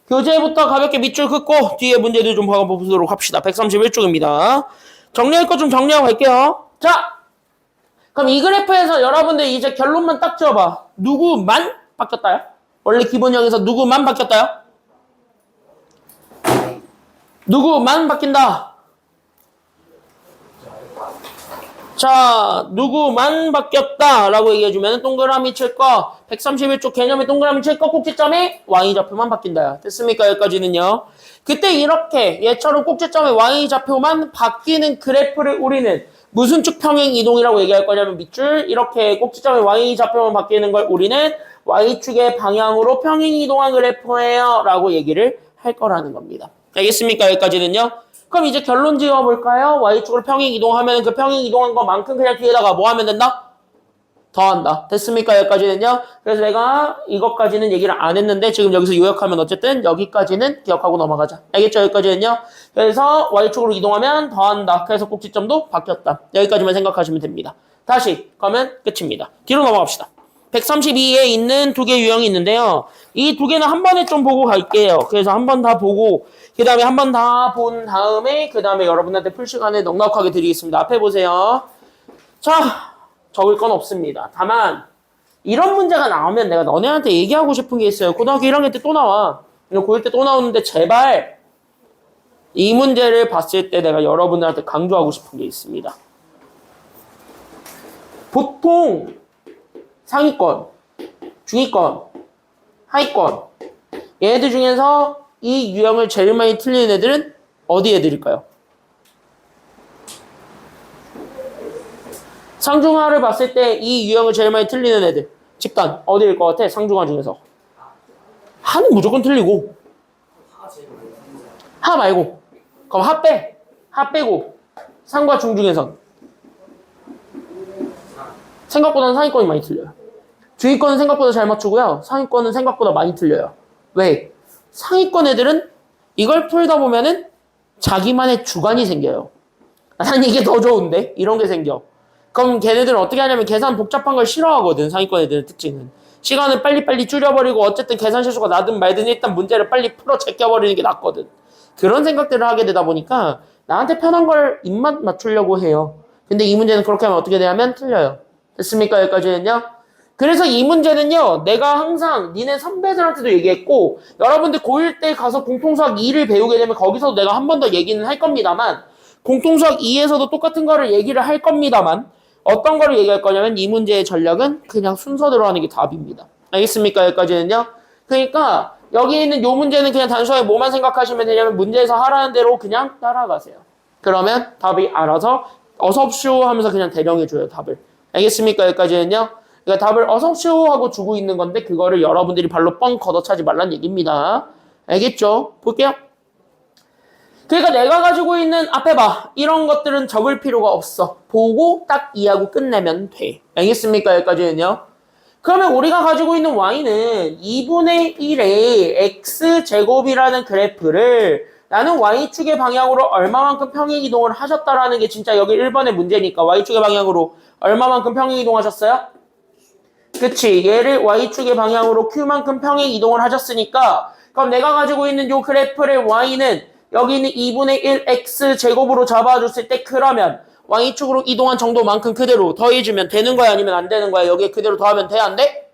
교재부터 가볍게 밑줄 긋고 뒤에 문제들 좀 보도록 합시다. 131쪽입니다. 정리할 것 좀 정리하고 갈게요. 자, 그럼 이 그래프에서 여러분들 이제 결론만 딱 지어봐. 누구만 바뀌었다요? 원래 기본형에서 누구만 바뀌었다요? 누구만 바뀐다. 자, 누구만 바뀌었다라고 얘기해주면 동그라미 칠 거, 131쪽 개념의 동그라미 칠 거, 꼭지점이 Y좌표만 바뀐다. 됐습니까? 여기까지는요. 그때 이렇게 얘처럼 꼭지점의 Y좌표만 바뀌는 그래프를 우리는 무슨 축 평행 이동이라고 얘기할 거냐면 밑줄 이렇게 꼭지점의 Y좌표만 바뀌는 걸 우리는 Y축의 방향으로 평행 이동한 그래프예요 라고 얘기를 할 거라는 겁니다. 알겠습니까? 여기까지는요. 그럼 이제 결론 지어볼까요? Y축으로 평행 이동하면 그 평행 이동한 것만큼 그냥 뒤에다가 뭐 하면 된다? 더한다. 됐습니까? 여기까지는요. 그래서 내가 이것까지는 얘기를 안 했는데 지금 여기서 요약하면 어쨌든 여기까지는 기억하고 넘어가자. 알겠죠? 여기까지는요. 그래서 Y축으로 이동하면 더한다. 그래서 꼭지점도 바뀌었다. 여기까지만 생각하시면 됩니다. 다시 그러면 끝입니다. 뒤로 넘어갑시다. 132에 있는 두 개 유형이 있는데요. 이 두 개는 한 번에 좀 보고 갈게요. 그래서 한 번 다 보고 그 다음에 한 번 다 본 다음에 그 다음에 여러분한테 풀 시간에 넉넉하게 드리겠습니다. 앞에 보세요. 자, 적을 건 없습니다. 다만 이런 문제가 나오면 내가 너네한테 얘기하고 싶은 게 있어요. 고등학교 1학년 때 또 나와. 고1 때 또 나오는데 제발 이 문제를 봤을 때 내가 여러분들한테 강조하고 싶은 게 있습니다. 보통 상위권, 중위권, 하위권 얘네들 중에서 이 유형을 제일 많이 틀리는 애들은 어디 애들일까요? 상중하를 봤을 때 이 유형을 제일 많이 틀리는 애들 집단 어디일 것 같아? 상중하 중에서 하는 무조건 틀리고 하 말고 그럼 하 빼고 상과 중 중에선 생각보다는 상위권이 많이 틀려요. 중위권은 생각보다 잘 맞추고요. 상위권은 생각보다 많이 틀려요. 왜? 상위권 애들은 이걸 풀다 보면은 자기만의 주관이 생겨요. 난 이게 더 좋은데? 이런 게 생겨. 그럼 걔네들은 어떻게 하냐면 계산 복잡한 걸 싫어하거든. 상위권 애들의 특징은. 시간을 빨리빨리 줄여버리고 어쨌든 계산 실수가 나든 말든 일단 문제를 빨리 풀어 제껴버리는 게 낫거든. 그런 생각들을 하게 되다 보니까 나한테 편한 걸 입맛 맞추려고 해요. 근데 이 문제는 그렇게 하면 어떻게 되냐면 틀려요. 됐습니까? 여기까지는요. 그래서 이 문제는요. 내가 항상 니네 선배들한테도 얘기했고 여러분들 고1 때 가서 공통수학 2를 배우게 되면 거기서도 내가 한 번 더 얘기는 할 겁니다만 공통수학 2에서도 똑같은 거를 얘기를 할 겁니다만 어떤 거를 얘기할 거냐면 이 문제의 전략은 그냥 순서대로 하는 게 답입니다. 알겠습니까? 여기까지는요. 그러니까 여기 있는 요 문제는 그냥 단순하게 뭐만 생각하시면 되냐면 문제에서 하라는 대로 그냥 따라가세요. 그러면 답이 알아서 어섭쇼 하면서 그냥 대령해줘요. 답을. 알겠습니까? 여기까지는요. 그러니까 답을 어섭쇼 하고 주고 있는 건데 그거를 여러분들이 발로 뻥 걷어차지 말란 얘기입니다. 알겠죠? 볼게요. 그러니까 내가 가지고 있는 앞에 봐. 이런 것들은 적을 필요가 없어. 보고 딱 이해하고 끝내면 돼. 알겠습니까? 여기까지는요. 그러면 우리가 가지고 있는 y는 2분의 1의 x제곱이라는 그래프를 나는 y축의 방향으로 얼마만큼 평행이동을 하셨다라는 게 진짜 여기 1번의 문제니까 y축의 방향으로 얼마만큼 평행이동하셨어요? 그치. 얘를 y축의 방향으로 q만큼 평행이동을 하셨으니까 그럼 내가 가지고 있는 요 그래프의 y는 여기 있는 2분의 1 x제곱으로 잡아줬을 때 그러면 y축으로 이동한 정도만큼 그대로 더해주면 되는 거야? 아니면 안 되는 거야? 여기에 그대로 더하면 돼? 안 돼?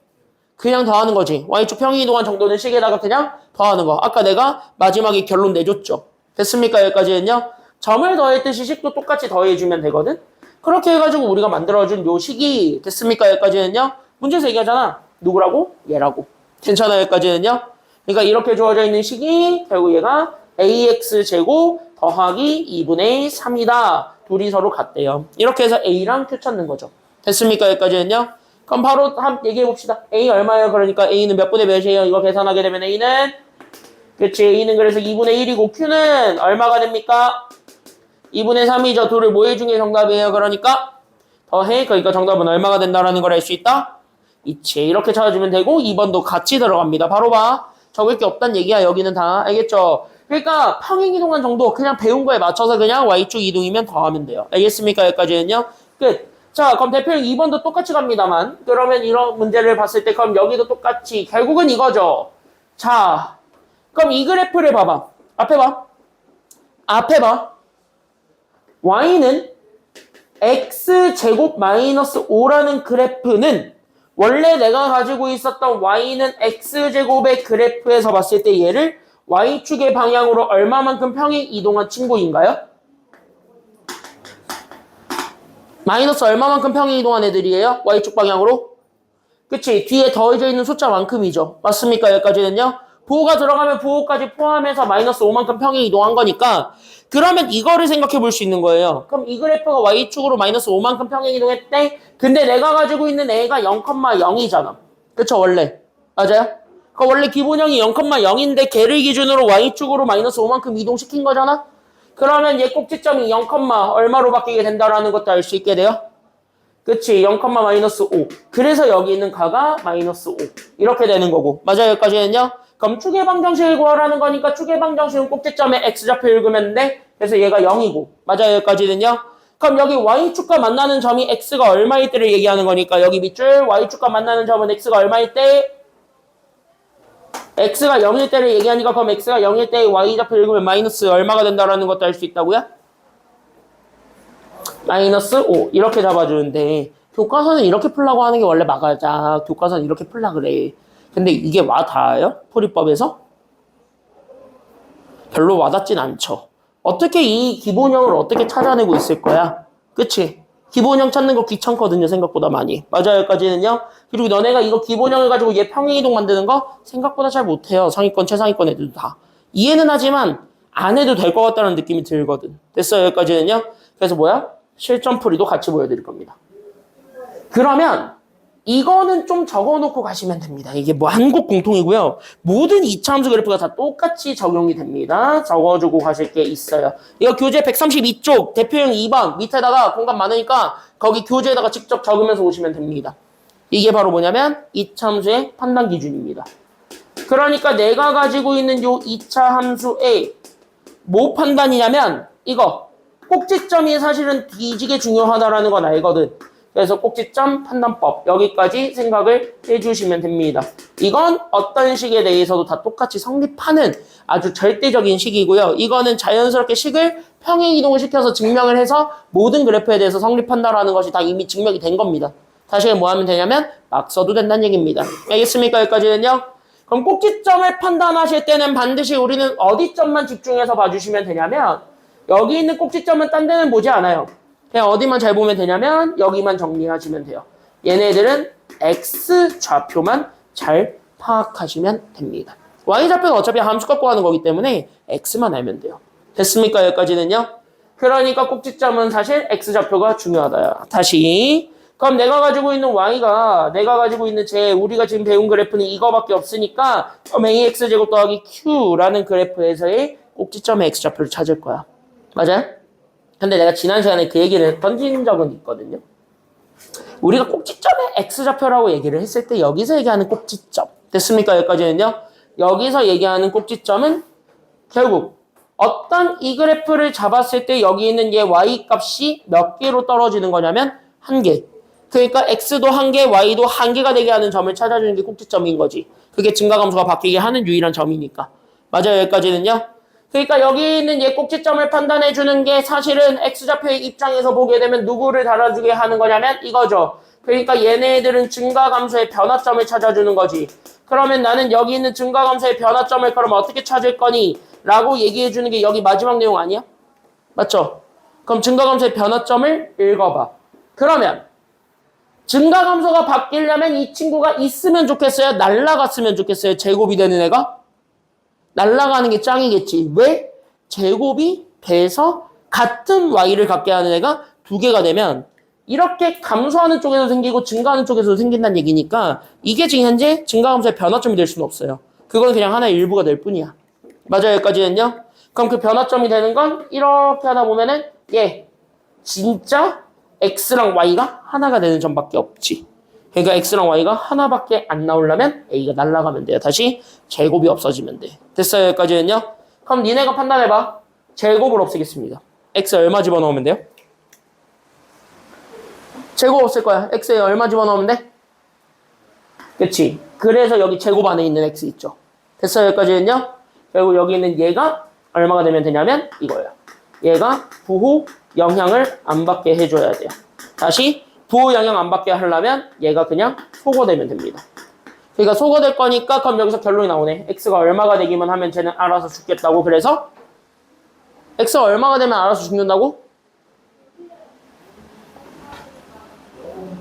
그냥 더하는 거지. y축 평행 이동한 정도는 식에다가 그냥 더하는 거. 아까 내가 마지막에 결론 내줬죠. 됐습니까? 여기까지는요. 점을 더했듯이 식도 똑같이 더해주면 되거든. 그렇게 해가지고 우리가 만들어준 요 식이 됐습니까? 여기까지는요. 문제에서 얘기하잖아. 누구라고? 얘라고. 괜찮아요? 여기까지는요. 그러니까 이렇게 주어져 있는 식이 결국 얘가 ax제곱 더하기 2분의 3이다. 둘이 서로 같대요. 이렇게 해서 A랑 Q 찾는 거죠. 됐습니까? 여기까지는요? 그럼 바로 한번 얘기해봅시다. A 얼마예요? 그러니까 A는 몇 분의 몇이에요? 이거 계산하게 되면 A는 그치. A는 그래서 2분의 1이고 Q는 얼마가 됩니까? 2분의 3이죠. 둘을 뭐 해준 게 정답이에요? 그러니까 더해. 그러니까 정답은 얼마가 된다라는 걸 알 수 있다? 이치. 이렇게 찾아주면 되고 2번도 같이 들어갑니다. 바로 봐. 적을 게 없단 얘기야. 여기는 다. 알겠죠? 그러니까 평행이동한 정도 그냥 배운 거에 맞춰서 그냥 y축 이동이면 더하면 돼요. 알겠습니까? 여기까지는요. 끝. 자, 그럼 대표형 2번도 똑같이 갑니다만 그러면 이런 문제를 봤을 때 그럼 여기도 똑같이 결국은 이거죠. 자, 그럼 이 그래프를 봐봐. 앞에 봐. 앞에 봐. y는 x제곱 마이너스 5라는 그래프는 원래 내가 가지고 있었던 y는 x제곱의 그래프에서 봤을 때 얘를 y축의 방향으로 얼마만큼 평행 이동한 친구인가요? 마이너스 얼마만큼 평행 이동한 애들이에요? y축 방향으로? 그치? 뒤에 더해져 있는 숫자만큼이죠. 맞습니까? 여기까지는요? 부호가 들어가면 부호까지 포함해서 마이너스 5만큼 평행 이동한 거니까 그러면 이거를 생각해 볼 수 있는 거예요. 그럼 이 그래프가 y축으로 마이너스 5만큼 평행 이동했대? 근데 내가 가지고 있는 애가 0,0이잖아. 그쵸? 원래. 맞아요? 그러니까 원래 기본형이 0,0인데 걔를 기준으로 y축으로 마이너스 5만큼 이동시킨 거잖아? 그러면 얘 꼭지점이 0, 얼마로 바뀌게 된다라는 것도 알 수 있게 돼요? 그치? 0, 마이너스 5. 그래서 여기 있는 가가 마이너스 5. 이렇게 되는 거고. 맞아요? 여기까지는요? 그럼 축의 방정식을 구하라는 거니까 축의 방정식은 꼭지점에 x좌표 읽으면 돼. 그래서 얘가 0이고. 맞아요? 여기까지는요? 그럼 여기 y축과 만나는 점이 x가 얼마일 때를 얘기하는 거니까 여기 밑줄 y축과 만나는 점은 x가 얼마일 때? x가 0일 때를 얘기하니까 그럼 x가 0일 때 y좌표 읽으면 마이너스 얼마가 된다라는 것도 알 수 있다고요? 마이너스 5 이렇게 잡아주는데 교과서는 이렇게 풀라고 하는 게 원래 맞아. 교과서는 이렇게 풀라 그래. 근데 이게 와 닿아요? 풀이법에서? 별로 와닿진 않죠. 어떻게 이 기본형을 어떻게 찾아내고 있을 거야? 그치? 기본형 찾는 거 귀찮거든요. 생각보다 많이. 맞아요. 여기까지는요. 그리고 너네가 이거 기본형을 가지고 얘 평행이동 만드는 거 생각보다 잘 못해요. 상위권, 최상위권 애들도 다. 이해는 하지만 안 해도 될 것 같다는 느낌이 들거든. 됐어요. 여기까지는요. 그래서 뭐야? 실전풀이도 같이 보여드릴 겁니다. 그러면 이거는 좀 적어놓고 가시면 됩니다. 이게 뭐 한국 공통이고요. 모든 이차함수 그래프가 다 똑같이 적용이 됩니다. 적어주고 가실 게 있어요. 이거 교재 132쪽 대표형 2번 밑에다가 공간 많으니까 거기 교재에다가 직접 적으면서 오시면 됩니다. 이게 바로 뭐냐면 이차함수의 판단 기준입니다. 그러니까 내가 가지고 있는 요 2차 함수의 뭐 판단이냐면 이거 꼭지점이 사실은 뒤지게 중요하다라는 건 알거든. 그래서 꼭지점 판단법 여기까지 생각을 해주시면 됩니다. 이건 어떤 식에 대해서도 다 똑같이 성립하는 아주 절대적인 식이고요. 이거는 자연스럽게 식을 평행이동을 시켜서 증명을 해서 모든 그래프에 대해서 성립한다라는 것이 다 이미 증명이 된 겁니다. 다시 뭐 하면 되냐면 막 써도 된다는 얘기입니다. 알겠습니까? 여기까지는요. 그럼 꼭지점을 판단하실 때는 반드시 우리는 어디 점만 집중해서 봐주시면 되냐면 여기 있는 꼭지점은 딴 데는 보지 않아요. 그냥 어디만 잘 보면 되냐면 여기만 정리하시면 돼요. 얘네들은 x좌표만 잘 파악하시면 됩니다. y좌표는 어차피 함수 갖고 하는 거기 때문에 x만 알면 돼요. 됐습니까? 여기까지는요. 그러니까 꼭지점은 사실 x좌표가 중요하다. 다시 그럼 내가 가지고 있는 y가 내가 가지고 있는 우리가 지금 배운 그래프는 이거밖에 없으니까 ax제곱 더하기 q라는 그래프에서의 꼭지점의 x좌표를 찾을 거야. 맞아요? 근데 내가 지난 시간에 그 얘기를 던진 적은 있거든요. 우리가 꼭지점의 x좌표라고 얘기를 했을 때 여기서 얘기하는 꼭지점. 됐습니까? 여기까지는요. 여기서 얘기하는 꼭지점은 결국 어떤 이 그래프를 잡았을 때 여기 있는 얘 y 값이 몇 개로 떨어지는 거냐면 1개. 그러니까 x도 1개, y도 1개가 되게 하는 점을 찾아주는 게 꼭지점인 거지. 그게 증가감수가 바뀌게 하는 유일한 점이니까. 맞아요. 여기까지는요. 그러니까 여기 있는 얘 꼭지점을 판단해주는 게 사실은 x좌표의 입장에서 보게 되면 누구를 달아주게 하는 거냐면 이거죠. 그러니까 얘네들은 증가감수의 변화점을 찾아주는 거지. 그러면 나는 여기 있는 증가감수의 변화점을 그럼 어떻게 찾을 거니? 라고 얘기해주는 게 여기 마지막 내용 아니야? 맞죠? 그럼 증가감수의 변화점을 읽어봐. 그러면 증가감수가 바뀌려면 이 친구가 있으면 좋겠어요? 날라갔으면 좋겠어요? 제곱이 되는 애가? 날아가는 게 짱이겠지. 왜? 제곱이 돼서 같은 y를 갖게 하는 애가 2개가 되면 이렇게 감소하는 쪽에도 생기고 증가하는 쪽에서도 생긴다는 얘기니까 이게 지금 현재 증가감수의 변화점이 될 수는 없어요. 그건 그냥 하나의 일부가 될 뿐이야. 맞아요. 여기까지는요. 그럼 그 변화점이 되는 건 이렇게 하다 보면은 진짜 x랑 y가 하나가 되는 점밖에 없지. 그러니까 x랑 y가 하나밖에 안 나오려면 a가 날아가면 돼요. 다시 제곱이 없어지면 돼. 됐어요? 여기까지는요? 그럼 니네가 판단해봐. 제곱을 없애겠습니다. x 얼마 집어넣으면 돼요? 제곱 없을 거야. x에 얼마 집어넣으면 돼? 그치? 그래서 여기 제곱 안에 있는 x 있죠. 됐어요? 여기까지는요? 결국 여기 있는 얘가 얼마가 되면 되냐면 이거예요. 얘가 부호 영향을 안 받게 해줘야 돼요. 다시 부호 영향 안 받게 하려면 얘가 그냥 소거되면 됩니다. 그러니까 소거될 거니까 그럼 여기서 결론이 나오네. x가 얼마가 되기만 하면 쟤는 알아서 죽겠다고. 그래서 x가 얼마가 되면 알아서 죽는다고?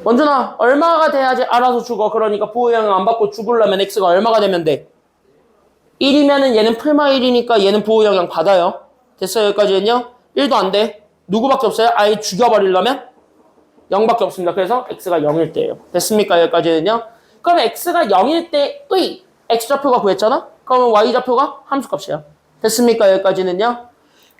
원준아, 얼마가 돼야지 알아서 죽어. 그러니까 부호 영향 안 받고 죽으려면 x가 얼마가 되면 돼? 1이면은 얘는 풀마 1이니까 얘는 부호 영향 받아요. 됐어요? 여기까지는요? 1도 안 돼. 누구밖에 없어요? 아예 죽여버리려면? 0밖에 없습니다. 그래서 x가 0일 때예요. 됐습니까? 여기까지는요? 그럼 x가 0일 때의 x좌표가 구했잖아? 그러면 y좌표가 함수값이에요. 됐습니까? 여기까지는요?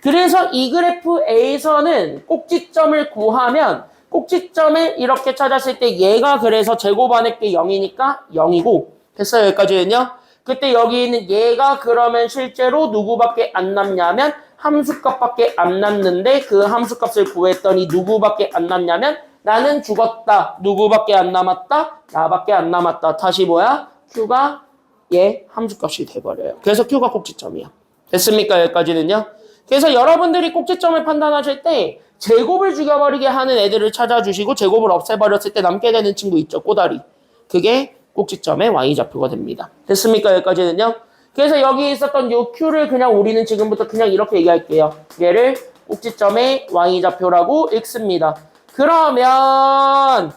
그래서 이 그래프에서는 꼭지점을 구하면 꼭지점을 이렇게 찾았을 때 얘가 그래서 제곱 안에 게 0이니까 0이고 됐어요? 여기까지는요? 그때 여기 있는 얘가 그러면 실제로 누구밖에 안 남냐면 함수값밖에 안 남는데 그 함수값을 구했더니 누구밖에 안 남냐면 나는 죽었다. 누구밖에 안 남았다? 나밖에 안 남았다. 다시 뭐야? Q가 얘 함수값이 돼버려요. 그래서 Q가 꼭지점이야. 됐습니까? 여기까지는요? 그래서 여러분들이 꼭지점을 판단하실 때 제곱을 죽여버리게 하는 애들을 찾아주시고 제곱을 없애버렸을 때 남게 되는 친구 있죠. 꼬다리. 그게 꼭지점의 y좌표가 됩니다. 됐습니까? 여기까지는요? 그래서 여기 있었던 요 Q를 그냥 우리는 지금부터 그냥 이렇게 얘기할게요. 얘를 꼭지점의 y좌표라고 읽습니다. 그러면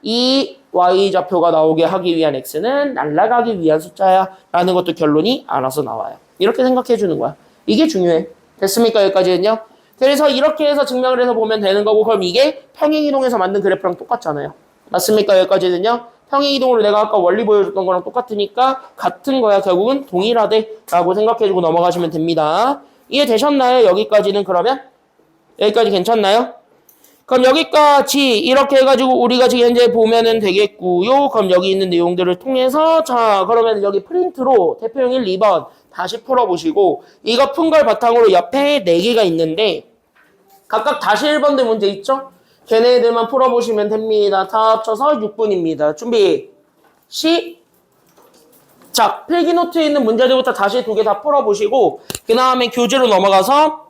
이 y좌표가 나오게 하기 위한 x는 날아가기 위한 숫자야 라는 것도 결론이 알아서 나와요. 이렇게 생각해 주는 거야. 이게 중요해. 됐습니까? 여기까지는요? 그래서 이렇게 해서 증명을 해서 보면 되는 거고 그럼 이게 평행이동에서 만든 그래프랑 똑같잖아요. 맞습니까? 여기까지는요? 평행이동으로 내가 아까 원리 보여줬던 거랑 똑같으니까 같은 거야. 결국은 동일하대 라고 생각해주고 넘어가시면 됩니다. 이해되셨나요? 여기까지는 그러면? 여기까지 괜찮나요? 그럼 여기까지 이렇게 해가지고 우리가 지금 현재 보면은 되겠고요. 그럼 여기 있는 내용들을 통해서 자 그러면 여기 프린트로 대표형 1, 2번 다시 풀어보시고 이거 푼 걸 바탕으로 옆에 4개가 있는데 각각 다시 1번들 문제 있죠? 걔네들만 풀어보시면 됩니다. 다 합쳐서 6분입니다. 준비 시작! 필기노트에 있는 문제들부터 다시 2개 다 풀어보시고 그 다음에 교재로 넘어가서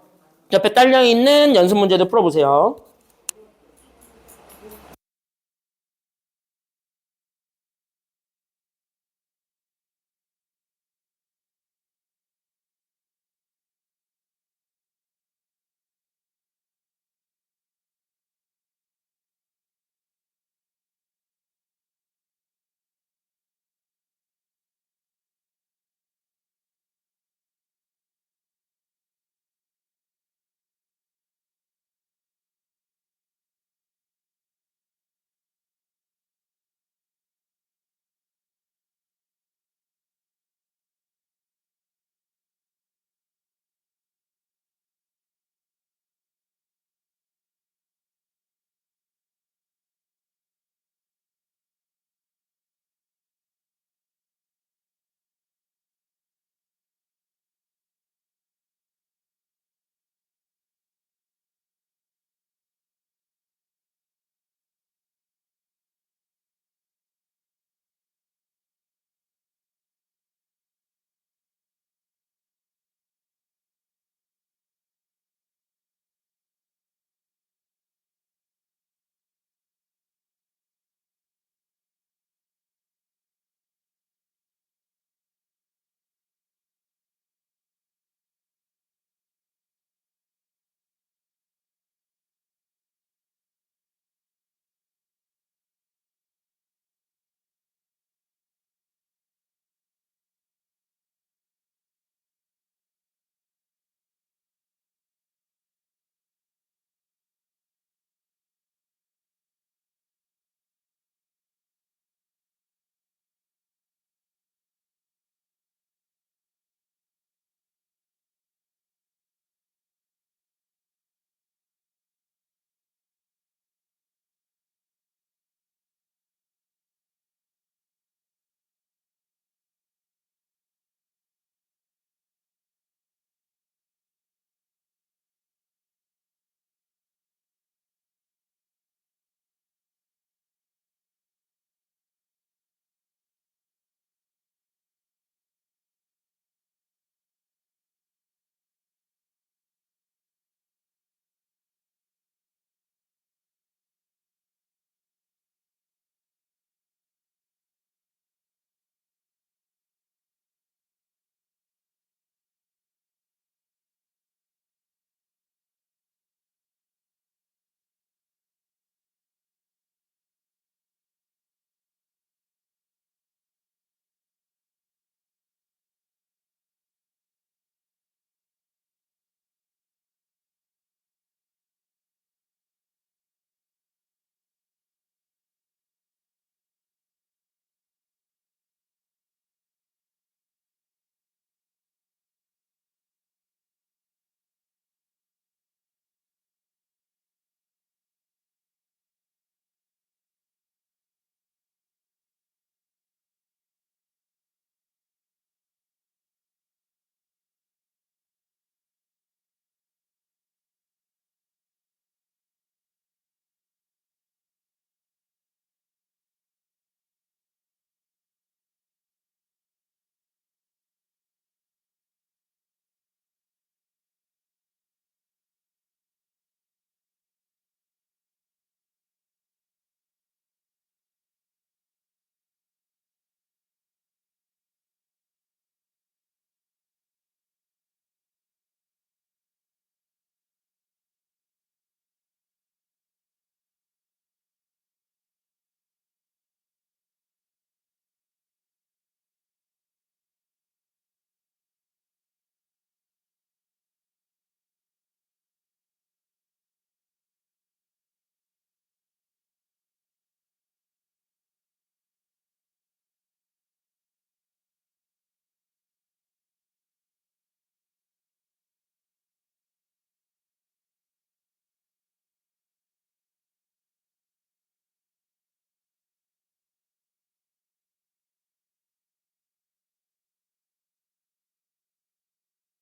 옆에 딸려있는 연습 문제들 풀어보세요.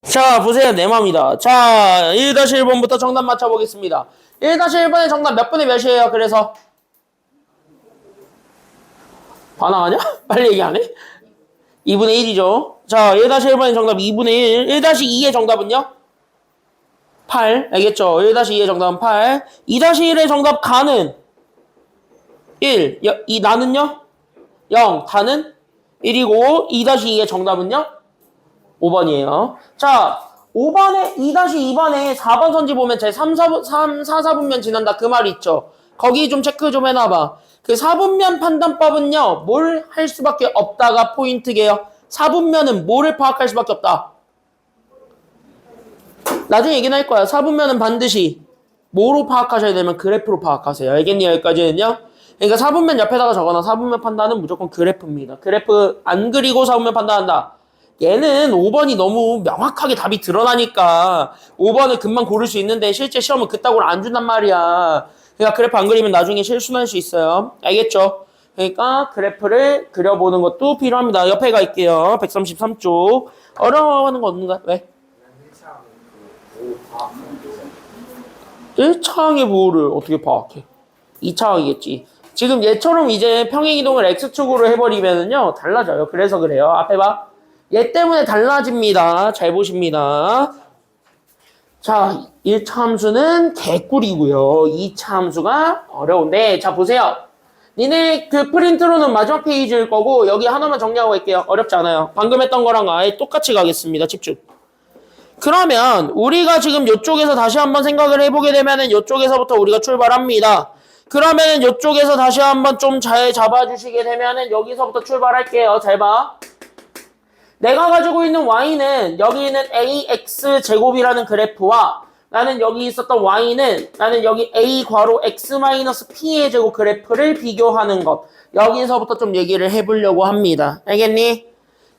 자, 보세요. 내 맘이다. 자, 1-1번부터 정답 맞춰보겠습니다. 1-1번의 정답 몇 분의 몇이에요? 그래서 반항하냐? 빨리 얘기 안 해? 2분의 1이죠. 자, 1-1번의 정답 2분의 1. 1-2의 정답은요? 8. 알겠죠? 1-2의 정답은 8. 2-1의 정답 가는 1. 이 나는요? 0. 다는 1이고 2-2의 정답은요? 5번이에요. 자, 5번에 2-2번에 4번 선지 보면 제 3, 4분면 지난다 그 말 있죠. 거기 좀 체크 좀 해놔봐. 그 4분면 판단법은요. 뭘 할 수밖에 없다가 포인트게요. 4분면은 뭐를 파악할 수밖에 없다. 나중에 얘기는 할 거야. 4분면은 반드시 뭐로 파악하셔야 되면 그래프로 파악하세요. 알겠니? 여기까지는요. 그러니까 4분면 옆에다가 적어놔. 4분면 판단은 무조건 그래프입니다. 그래프 안 그리고 4분면 판단한다. 얘는 5번이 너무 명확하게 답이 드러나니까 5번을 금방 고를 수 있는데 실제 시험은 그따구로 안 준단 말이야. 그러니까 그래프 안 그리면 나중에 실수할 수 있어요. 알겠죠? 그러니까 그래프를 그려보는 것도 필요합니다. 옆에 갈게요. 133쪽. 어려워하는 거 없는가? 왜? 1차항의 부호를 어떻게 파악해? 2차항이겠지. 지금 얘처럼 이제 평행이동을 X축으로 해버리면은요, 달라져요. 그래서 그래요. 앞에 봐. 얘 때문에 달라집니다. 잘 보십니다. 자, 1차 함수는 개꿀이고요. 2차 함수가 어려운데, 자, 보세요. 니네 그 프린트로는 마지막 페이지일 거고, 여기 하나만 정리하고 갈게요. 어렵지 않아요. 방금 했던 거랑 아예 똑같이 가겠습니다. 집중. 그러면 우리가 지금 이쪽에서 다시 한번 생각을 해보게 되면은 이쪽에서부터 우리가 출발합니다. 그러면은 이쪽에서 다시 한번 좀 잘 잡아주시게 되면은 여기서부터 출발할게요. 잘 봐. 내가 가지고 있는 y는 여기 있는 ax 제곱이라는 그래프와 나는 여기 있었던 y는 나는 여기 a 괄호 x-p의 제곱 그래프를 비교하는 것. 여기서부터 좀 얘기를 해보려고 합니다. 알겠니?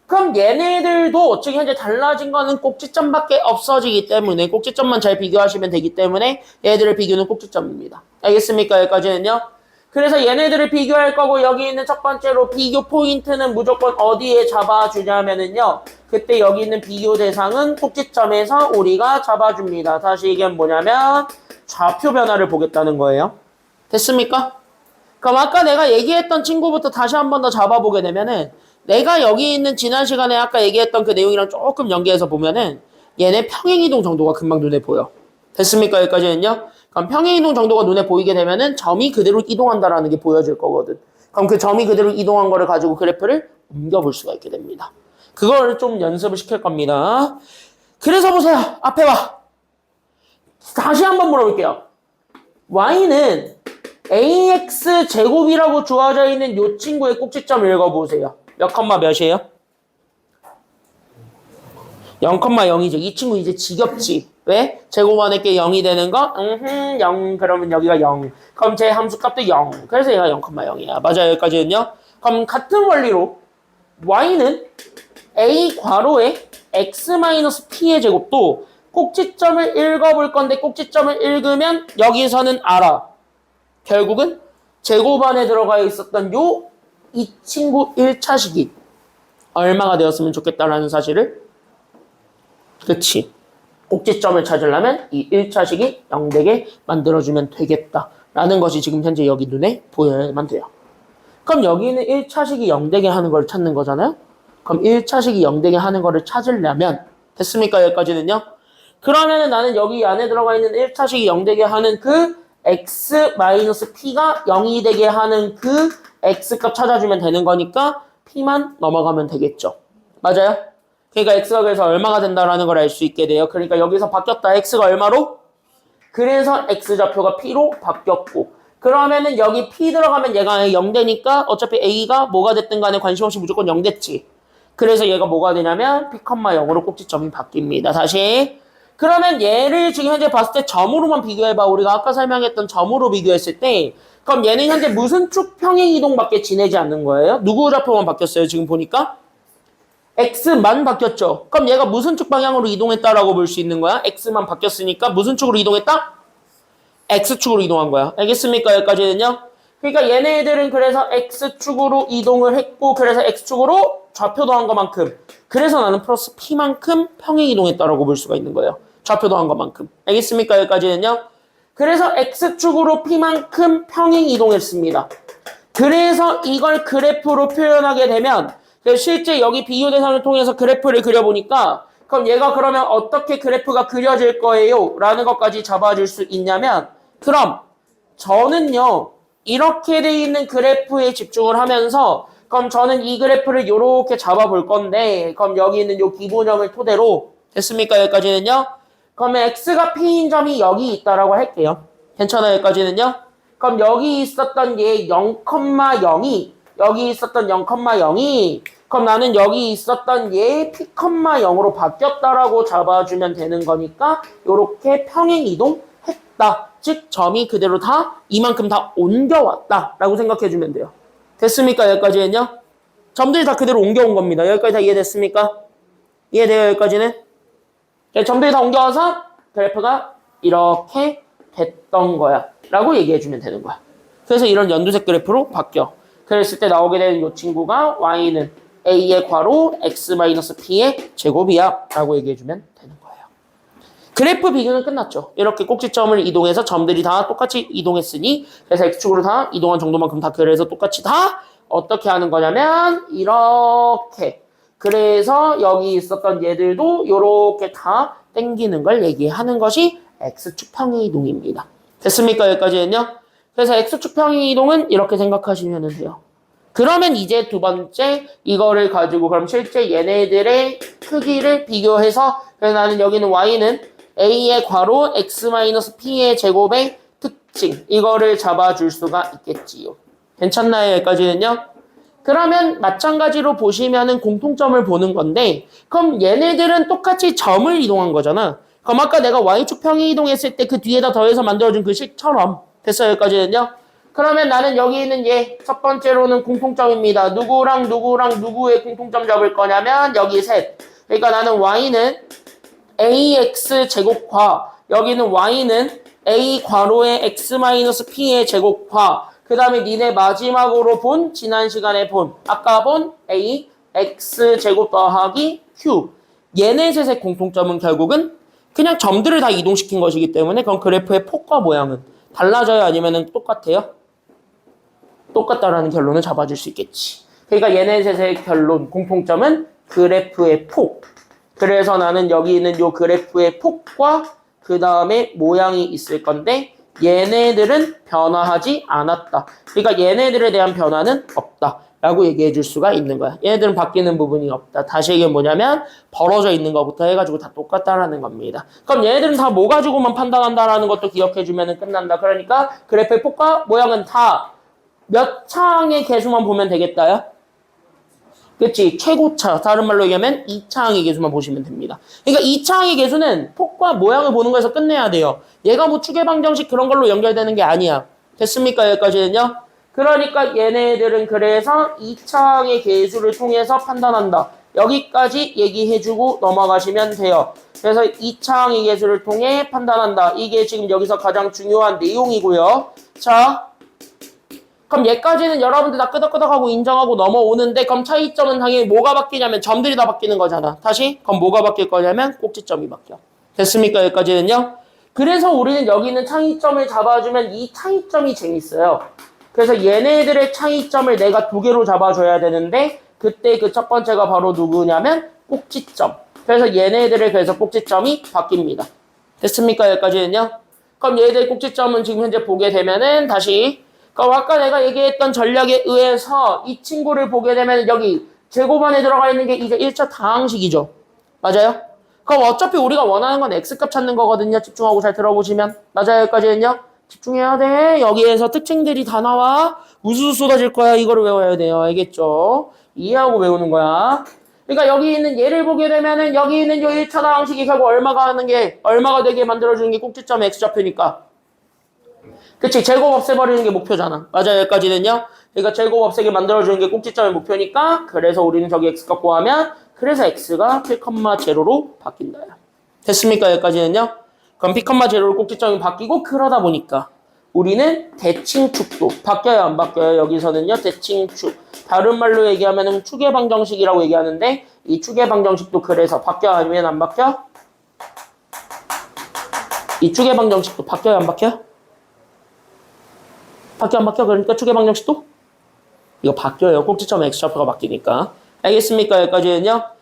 그럼 얘네들도 지금 현재 달라진 거는 꼭지점밖에 없어지기 때문에 꼭지점만 잘 비교하시면 되기 때문에 얘들을 비교는 꼭지점입니다. 알겠습니까? 여기까지는요. 그래서 얘네들을 비교할 거고 여기 있는 첫 번째로 비교 포인트는 무조건 어디에 잡아주냐면은요. 그때 여기 있는 비교 대상은 꼭지점에서 우리가 잡아줍니다. 다시 이게 뭐냐면 좌표 변화를 보겠다는 거예요. 됐습니까? 그럼 아까 내가 얘기했던 친구부터 다시 한 번 더 잡아보게 되면은 내가 여기 있는 지난 시간에 아까 얘기했던 그 내용이랑 조금 연계해서 보면은 얘네 평행이동 정도가 금방 눈에 보여. 됐습니까? 여기까지는요? 그럼 평행이동 정도가 눈에 보이게 되면은 점이 그대로 이동한다라는 게 보여질 거거든. 그럼 그 점이 그대로 이동한 거를 가지고 그래프를 옮겨볼 수가 있게 됩니다. 그걸 좀 연습을 시킬 겁니다. 그래서 보세요. 앞에 봐. 다시 한번 물어볼게요. y는 ax 제곱이라고 주어져 있는 이 친구의 꼭지점 읽어보세요. 몇 컴마 몇이에요? 0,0이죠. 이 친구 이제 지겹지. 왜? 제곱 안에 게 0이 되는 거? 0. 그러면 여기가 0. 그럼 제 함수값도 0. 그래서 얘가 0,0이야. 맞아요. 여기까지는요. 그럼 같은 원리로 y는 a 괄호에 x-p의 제곱도 꼭지점을 읽어볼 건데 꼭지점을 읽으면 여기서는 알아. 결국은 제곱 안에 들어가 있었던 이 친구 1차식이 얼마가 되었으면 좋겠다라는 사실을 그치. 꼭지점을 찾으려면 이 1차식이 0되게 만들어주면 되겠다라는 것이 지금 현재 여기 눈에 보여야만 돼요. 그럼 여기는 1차식이 0되게 하는 걸 찾는 거잖아요. 그럼 1차식이 0되게 하는 거를 찾으려면 됐습니까? 여기까지는요. 그러면은 나는 여기 안에 들어가 있는 1차식이 0되게 하는 그 x-p가 0이 되게 하는 그 x값 찾아주면 되는 거니까 p만 넘어가면 되겠죠. 맞아요? 그러니까 x가 그래서 얼마가 된다라는 걸 알 수 있게 돼요. 그러니까 여기서 바뀌었다. x가 얼마로? 그래서 x좌표가 p로 바뀌었고 그러면은 여기 p 들어가면 얘가 0 되니까 어차피 a가 뭐가 됐든 간에 관심 없이 무조건 0 됐지. 그래서 얘가 뭐가 되냐면 p, 0으로 꼭지점이 바뀝니다. 다시. 그러면 얘를 지금 현재 봤을 때 점으로만 비교해봐. 우리가 아까 설명했던 점으로 비교했을 때 그럼 얘는 현재 무슨 쭉 평행이동밖에 지내지 않는 거예요? 누구 좌표만 바뀌었어요? 지금 보니까 x만 바뀌었죠. 그럼 얘가 무슨 축 방향으로 이동했다라고 볼 수 있는 거야? x만 바뀌었으니까 무슨 축으로 이동했다? x축으로 이동한 거야. 알겠습니까? 여기까지는요. 그러니까 얘네들은 그래서 x축으로 이동을 했고 그래서 x축으로 좌표 더한 것만큼 그래서 나는 플러스 P만큼 평행 이동했다라고 볼 수가 있는 거예요. 좌표도 한 것만큼. 알겠습니까? 여기까지는요. 그래서 X축으로 P만큼 평행 이동했습니다. 그래서 이걸 그래프로 표현하게 되면 실제 여기 비교 대상을 통해서 그래프를 그려보니까 그럼 얘가 그러면 어떻게 그래프가 그려질 거예요? 라는 것까지 잡아줄 수 있냐면 그럼 저는요 이렇게 돼 있는 그래프에 집중을 하면서 그럼 저는 이 그래프를 이렇게 잡아볼 건데 그럼 여기 있는 요 기본형을 토대로 됐습니까? 여기까지는요. 그러면 x가 p인 점이 여기 있다라고 할게요. 괜찮아요? 여기까지는요. 그럼 여기 있었던 얘 0,0이 여기 있었던 0,0이 그럼 나는 여기 있었던 얘 p,0으로 바뀌었다라고 잡아주면 되는 거니까 이렇게 평행 이동했다. 즉 점이 그대로 다 이만큼 다 옮겨왔다라고 생각해주면 돼요. 됐습니까? 여기까지는요. 점들이 다 그대로 옮겨온 겁니다. 여기까지 다 이해됐습니까? 이해돼요? 여기까지는? 점들이 다 옮겨와서 그래프가 이렇게 됐던 거야 라고 얘기해주면 되는 거야. 그래서 이런 연두색 그래프로 바뀌어. 그랬을 때 나오게 되는 이 친구가 y는 a의 괄호 x-p의 제곱이야 라고 얘기해주면 되는 거예요. 그래프 비교는 끝났죠. 이렇게 꼭지점을 이동해서 점들이 다 똑같이 이동했으니 그래서 x축으로 다 이동한 정도만큼 다 그래서 똑같이 다 어떻게 하는 거냐면 이렇게 그래서 여기 있었던 얘들도 이렇게 다 땡기는 걸 얘기하는 것이 x축 평행 이동입니다. 됐습니까? 여기까지는요. 그래서 x축 평행 이동은 이렇게 생각하시면 돼요. 그러면 이제 두 번째 이거를 가지고 그럼 실제 얘네들의 크기를 비교해서 그래서 나는 여기는 y는 a의 괄호 x-p의 제곱의 특징 이거를 잡아줄 수가 있겠지요. 괜찮나요? 여기까지는요. 그러면 마찬가지로 보시면은 공통점을 보는 건데 그럼 얘네들은 똑같이 점을 이동한 거잖아. 그럼 아까 내가 y축 평행 이동했을 때 그 뒤에다 더해서 만들어준 그 식처럼 됐어요? 여기까지는요. 그러면 나는 여기 있는 얘 첫 번째로는 공통점입니다. 누구랑 누구랑 누구의 공통점 잡을 거냐면 여기 셋. 그러니까 나는 y는 ax 제곱과 여기는 y는 a 괄호의 x-p의 제곱과 그 다음에 니네 마지막으로 본 지난 시간에 본 아까 본 a x 제곱 더하기 q 얘네 셋의 공통점은 결국은 그냥 점들을 다 이동시킨 것이기 때문에 그럼 그래프의 폭과 모양은 달라져요? 아니면 똑같아요? 똑같다라는 결론을 잡아줄 수 있겠지. 그러니까 얘네 셋의 결론, 공통점은 그래프의 폭. 그래서 나는 여기 있는 요 그래프의 폭과 그 다음에 모양이 있을 건데 얘네들은 변화하지 않았다. 그러니까 얘네들에 대한 변화는 없다. 라고 얘기해 줄 수가 있는 거야. 얘네들은 바뀌는 부분이 없다. 다시 이게 뭐냐면 벌어져 있는 것부터 해가지고 다 똑같다라는 겁니다. 그럼 얘네들은 다 뭐 가지고만 판단한다라는 것도 기억해 주면 끝난다. 그러니까 그래프의 폭과 모양은 다 몇 차항의 개수만 보면 되겠다요? 그치? 최고차. 다른 말로 얘기하면 2차항의 개수만 보시면 됩니다. 그러니까 2차항의 개수는 폭과 모양을 보는 거에서 끝내야 돼요. 얘가 뭐 추계방정식 그런 걸로 연결되는 게 아니야. 됐습니까? 여기까지는요? 그러니까 얘네들은 그래서 2차항의 개수를 통해서 판단한다. 여기까지 얘기해주고 넘어가시면 돼요. 그래서 2차항의 개수를 통해 판단한다. 이게 지금 여기서 가장 중요한 내용이고요. 자, 그럼 얘까지는 여러분들 다 끄덕끄덕하고 인정하고 넘어오는데 그럼 차이점은 당연히 뭐가 바뀌냐면 점들이 다 바뀌는 거잖아. 다시? 그럼 뭐가 바뀔 거냐면 꼭지점이 바뀌어. 됐습니까? 여기까지는요? 그래서 우리는 여기 있는 차이점을 잡아주면 이 차이점이 재밌어요. 그래서 얘네들의 차이점을 내가 두 개로 잡아줘야 되는데 그때 그 첫 번째가 바로 누구냐면 꼭지점. 그래서 얘네들의 그래서 꼭지점이 바뀝니다. 됐습니까? 여기까지는요? 그럼 얘네들의 꼭지점은 지금 현재 보게 되면은 다시 그럼 아까 내가 얘기했던 전략에 의해서 이 친구를 보게 되면 여기 제곱 안에 들어가 있는 게 이제 1차 다항식이죠. 맞아요? 그럼 어차피 우리가 원하는 건 x값 찾는 거거든요. 집중하고 잘 들어보시면. 맞아요? 여기까지는요? 집중해야 돼. 여기에서 특징들이 다 나와. 우수수 쏟아질 거야. 이거를 외워야 돼요. 알겠죠? 이해하고 외우는 거야. 그러니까 여기 있는 얘를 보게 되면은 여기 있는 요 1차 다항식이 결국 얼마가 되게 만들어주는 게 꼭지점 x좌표니까. 그치? 제곱 없애버리는 게 목표잖아. 맞아요? 여기까지는요? 그러니까 제곱 없애게 만들어주는 게 꼭지점의 목표니까 그래서 우리는 저기 x값 구하면 그래서 x가 p,0로 바뀐다. 됐습니까? 여기까지는요? 그럼 p,0로 꼭지점이 바뀌고 그러다 보니까 우리는 대칭축도 바뀌어요, 안 바뀌어요? 여기서는요, 대칭축. 다른 말로 얘기하면은 축의 방정식이라고 얘기하는데 이 축의 방정식도 그래서 바뀌어 아니면 안 바뀌어? 이 축의 방정식도 바뀌어요, 안 바뀌어? 바뀌어, 안 바뀌어? 그러니까 축의 방정식도 이거 바뀌어요. 꼭지점 x좌표가 바뀌니까. 알겠습니까? 여기까지는요.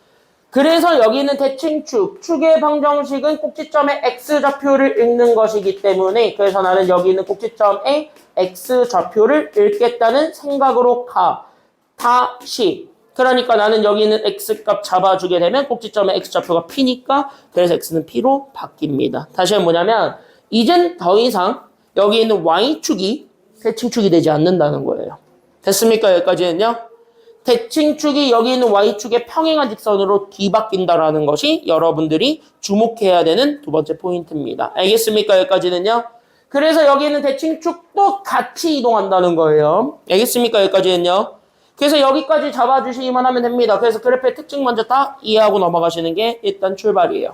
그래서 여기는 대칭축, 축의 방정식은 꼭지점의 x좌표를 읽는 것이기 때문에 그래서 나는 여기 있는 꼭지점의 x좌표를 읽겠다는 생각으로 가. 다시. 그러니까 나는 여기 있는 x값 잡아주게 되면 꼭지점의 x좌표가 p니까 그래서 x는 p로 바뀝니다. 다시 뭐냐면 이젠 더 이상 여기 있는 y축이 대칭축이 되지 않는다는 거예요. 됐습니까? 여기까지는요. 대칭축이 여기 있는 y축의 평행한 직선으로 뒤바뀐다라는 것이 여러분들이 주목해야 되는 두 번째 포인트입니다. 알겠습니까? 여기까지는요. 그래서 여기 있는 대칭축도 같이 이동한다는 거예요. 알겠습니까? 여기까지는요. 그래서 여기까지 잡아주시기만 하면 됩니다. 그래서 그래프의 특징 먼저 딱 이해하고 넘어가시는 게 일단 출발이에요.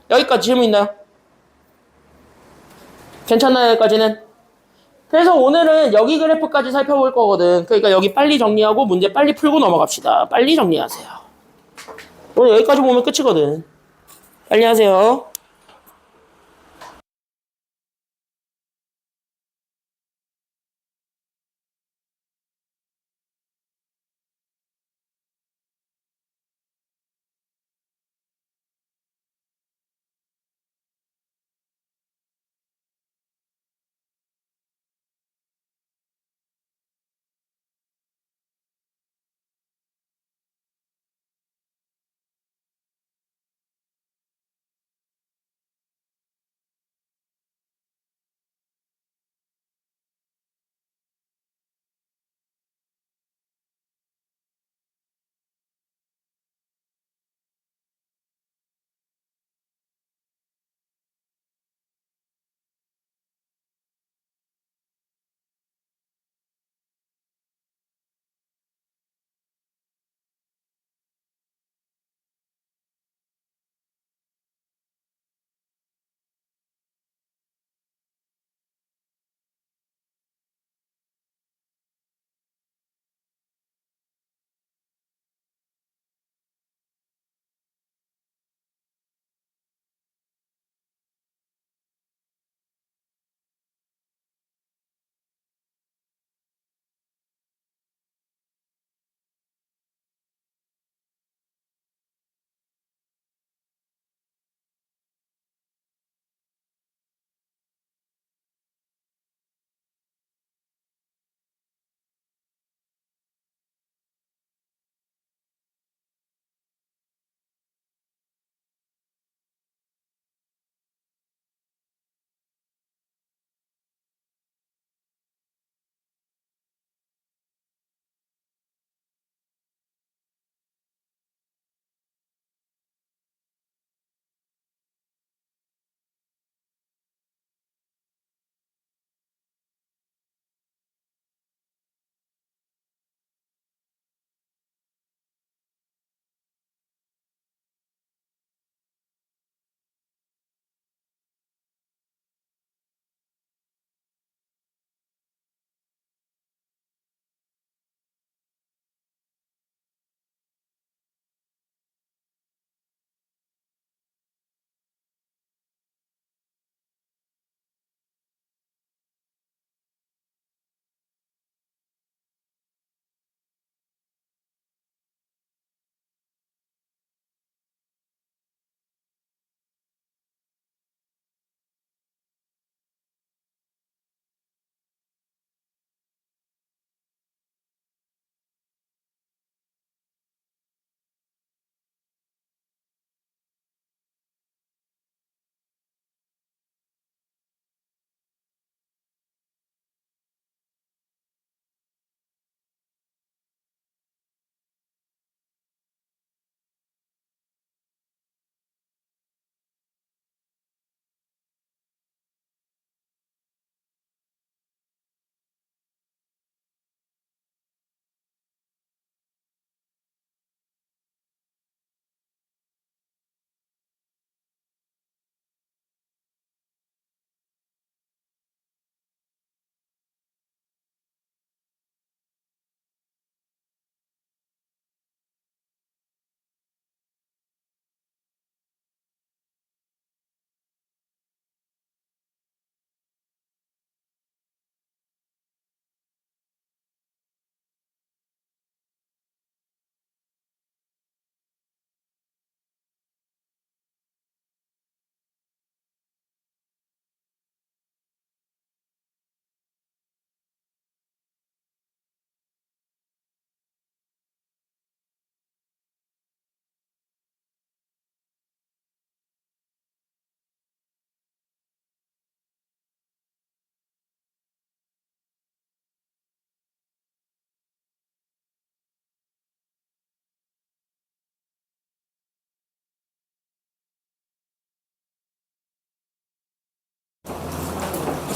여기까지 질문 있나요? 괜찮나요? 여기까지는? 그래서 오늘은 여기 그래프까지 살펴볼 거거든. 그러니까 여기 빨리 정리하고 문제 빨리 풀고 넘어갑시다. 빨리 정리하세요. 오늘 여기까지 보면 끝이거든. 빨리 하세요.